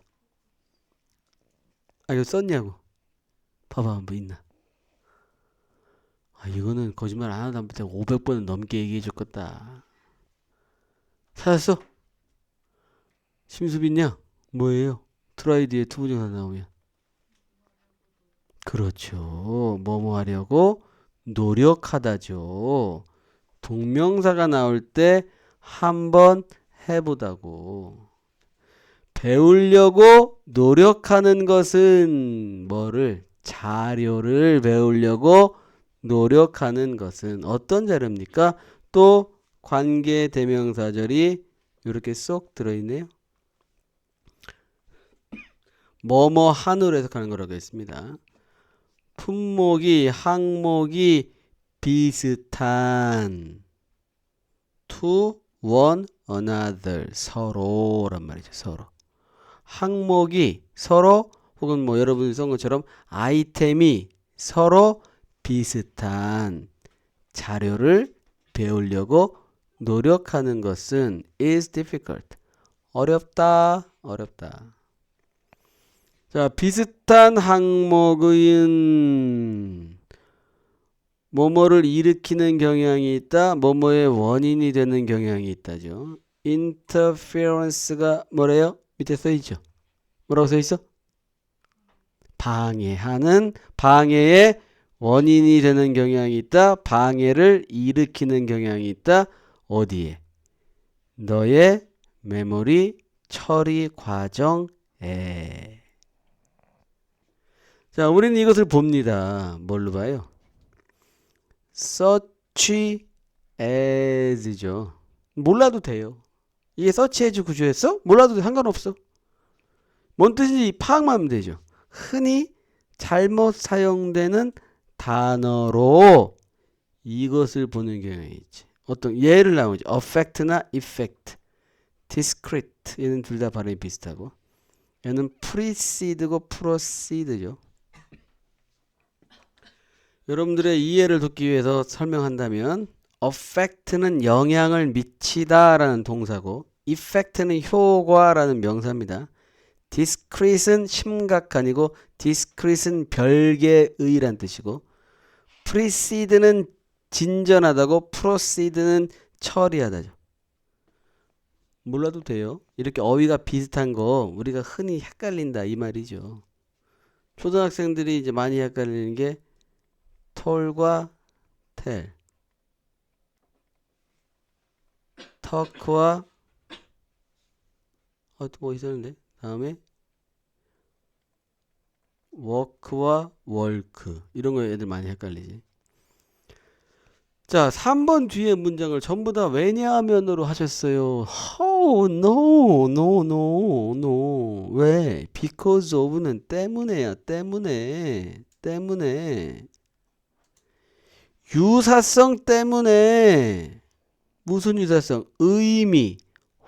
이거 썼냐고. 봐봐 한번 있나? 이거는 거짓말 안 하다 보다 500번은 넘게 얘기해 줬겠다. 찾았어? 심수빈 양 뭐예요? 트라이드의 투부정사 나오면 그렇죠. 뭐뭐 하려고 노력하다죠. 동명사가 나올 때 한번 해보다고. 배우려고 노력하는 것은 뭐를? 자료를 배우려고 노력하는 것은 어떤 자료입니까? 또 관계대명사절이 이렇게 쏙 들어있네요. 뭐뭐 한으로 해석하는 거라고 했습니다. 품목이 항목이 비슷한 to one another 서로란 말이죠. 서로. 항목이 서로 혹은 뭐 여러분이 쓴 것처럼 아이템이 서로 비슷한 자료를 배우려고 노력하는 것은 is difficult. 어렵다. 자, 비슷한 항목은 뭐뭐를 일으키는 경향이 있다. 뭐뭐의 원인이 되는 경향이 있다죠. interference가 뭐래요? 밑에 써있죠. 뭐라고 써있어? 방해의 원인이 되는 경향이 있다. 방해를 일으키는 경향이 있다. 어디에? 너의 메모리 처리 과정에. 자, 우리는 이것을 봅니다. 뭘로 봐요? such as죠. 몰라도 돼요. 이게 such as 구조였어? 몰라도 상관없어. 뭔 뜻인지 파악만 하면 되죠. 흔히 잘못 사용되는 단어로 이것을 보는 경향이 있지. 어떤 예를 나오죠. affect나 effect, discrete 얘는 둘 다 발음이 비슷하고 얘는 precede고 proceed죠. 여러분들의 이해를 돕기 위해서 설명한다면 affect는 영향을 미치다라는 동사고 effect는 효과라는 명사입니다. discrete는 심각한이고 discrete는 별개의란 뜻이고 precede는 진전하다고 proceed는 처리하다죠. 몰라도 돼요. 이렇게 어휘가 비슷한 거 우리가 흔히 헷갈린다 이 말이죠. 초등학생들이 이제 많이 헷갈리는 게 톨과 텔, 터크와 또 뭐 있었는데 다음에 워크와 월크 이런 거 애들 많이 헷갈리지. 자, 3번 뒤에 문장을 전부 다 왜냐하면으로 하셨어요. How? No. 왜? Because of는 때문에야. 때문에. 유사성 때문에. 무슨 유사성? 의미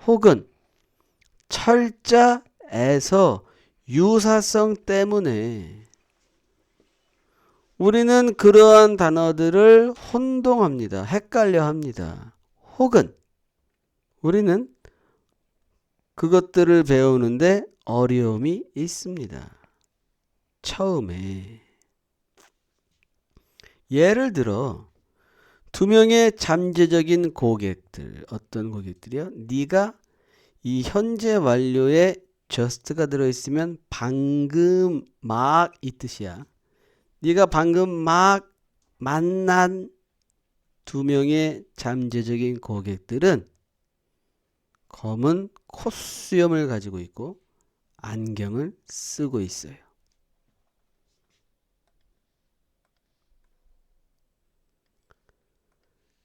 혹은 철자에서 유사성 때문에 우리는 그러한 단어들을 혼동합니다. 헷갈려 합니다. 혹은 우리는 그것들을 배우는데 어려움이 있습니다. 처음에 예를 들어 두 명의 잠재적인 고객들 어떤 고객들이요? 네가 이 현재 완료에 just가 들어있으면 방금 막 이 뜻이야. 네가 방금 막 만난 두 명의 잠재적인 고객들은 검은 콧수염을 가지고 있고 안경을 쓰고 있어요.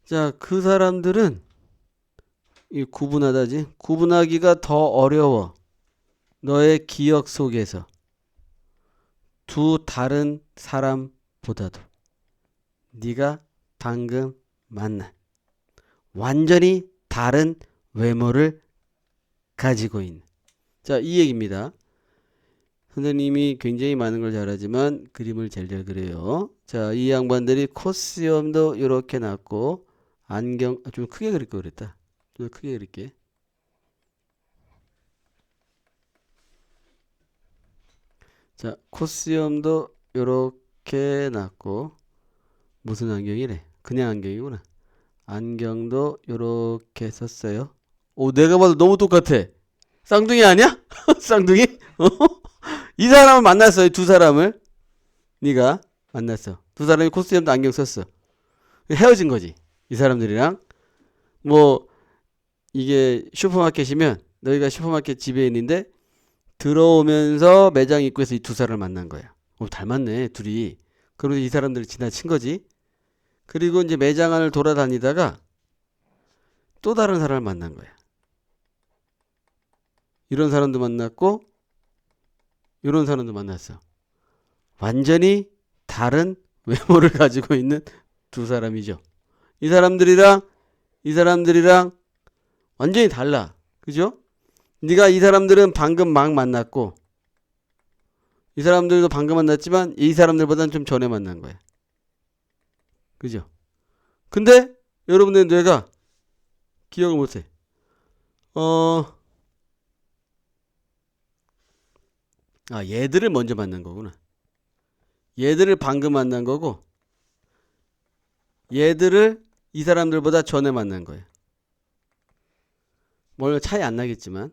자, 그 사람들은 이 구분하다지. 구분하기가 더 어려워. 너의 기억 속에서 두 다른 사람보다도 네가 방금 만난 완전히 다른 외모를 가지고 있는. 자, 이 얘기입니다. 선생님이 굉장히 많은 걸 잘하지만 그림을 잘 그려요. 자, 이 양반들이 코스염도 이렇게 났고 안경 좀 크게 그릴 걸 그랬다. 좀 크게 그릴게. 자, 코스염도 이렇게 났고 무슨 안경이래? 그냥 안경이구나. 안경도 이렇게 썼어요. 오, 내가 봐도 너무 똑같아. 쌍둥이 아니야? 쌍둥이? 이 사람을 만났어. 두 사람을. 네가 만났어. 두 사람이 코스염도 안경 썼어. 헤어진 거지. 이 사람들이랑. 뭐 이게 슈퍼마켓이면 너희가 슈퍼마켓 지배인인데 들어오면서 매장 입구에서 이 두 사람을 만난 거야. 닮았네 둘이. 그러면서 이 사람들을 지나친 거지. 그리고 이제 매장 안을 돌아다니다가 또 다른 사람을 만난 거야. 이런 사람도 만났고 이런 사람도 만났어. 완전히 다른 외모를 가지고 있는 두 사람이죠. 이 사람들이랑 완전히 달라. 그죠? 네가 이 사람들은 방금 막 만났고 이 사람들도 방금 만났지만 이 사람들보다는 좀 전에 만난 거야. 그죠? 근데 여러분의 뇌가 기억을 못해. 얘들을 먼저 만난 거구나. 얘들을 방금 만난 거고 얘들을 이 사람들보다 전에 만난 거야. 뭘 차이 안 나겠지만.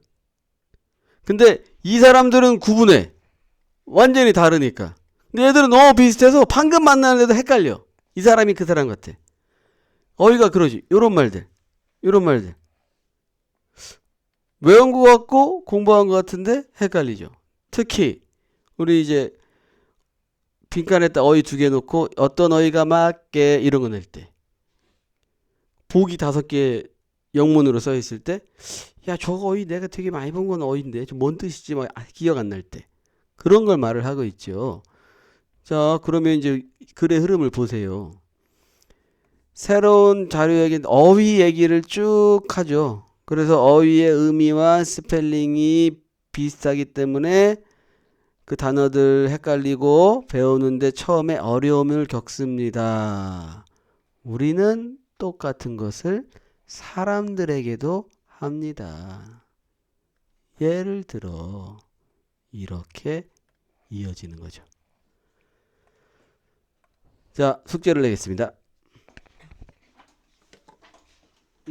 근데 이 사람들은 구분해. 완전히 다르니까. 근데 얘들은 너무 비슷해서 방금 만나는데도 헷갈려. 이 사람이 그 사람 같아. 어이가 그러지. 요런 말들. 외운 것 같고 공부한 것 같은데 헷갈리죠. 특히 우리 이제 빈칸에다 어휘 2개 놓고 어떤 어휘가 맞게 이런 거 낼 때 보기 5개 영문으로 써 있을 때 야, 저거 어휘 내가 되게 많이 본 건 어휘인데 좀 뭔 뜻이지 막 기억 안 날 때 그런 걸 말을 하고 있죠. 자, 그러면 이제 글의 흐름을 보세요. 새로운 자료 얘기, 어휘 얘기를 쭉 하죠. 그래서 어휘의 의미와 스펠링이 비슷하기 때문에 그 단어들 헷갈리고 배우는데 처음에 어려움을 겪습니다. 우리는 똑같은 것을 사람들에게도 합니다. 예를 들어 이렇게 이어지는 거죠. 자, 숙제를 내겠습니다.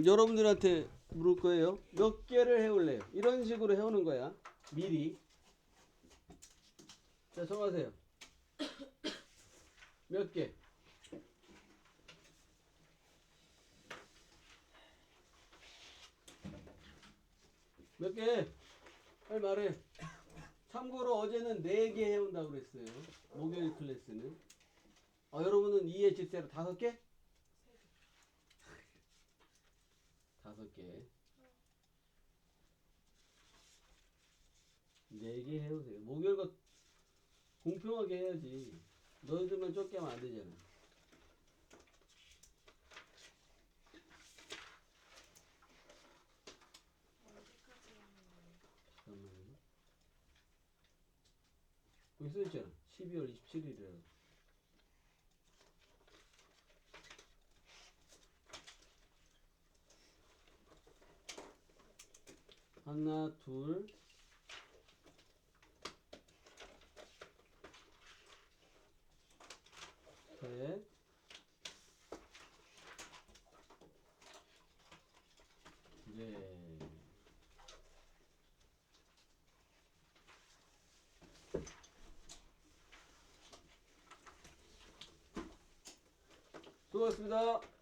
여러분들한테 물을 거예요. 몇 개를 해올래요? 이런 식으로 해오는 거야. 미리. 자, 정하세요. 몇 개? 몇 개? 빨리 말해. 참고로 어제는 4개 해온다고 그랬어요. 목요일 클래스는. 여러분은 2의 질세로 5개? 5개. 4개 해오세요. 목요일 거 공평하게 해야지. 너희들만 적게 하면 안 되잖아. 잠깐만요. 거기 써있잖아. 12월 27일이라고. 하나, 둘, 셋, 넷. 수고하셨습니다.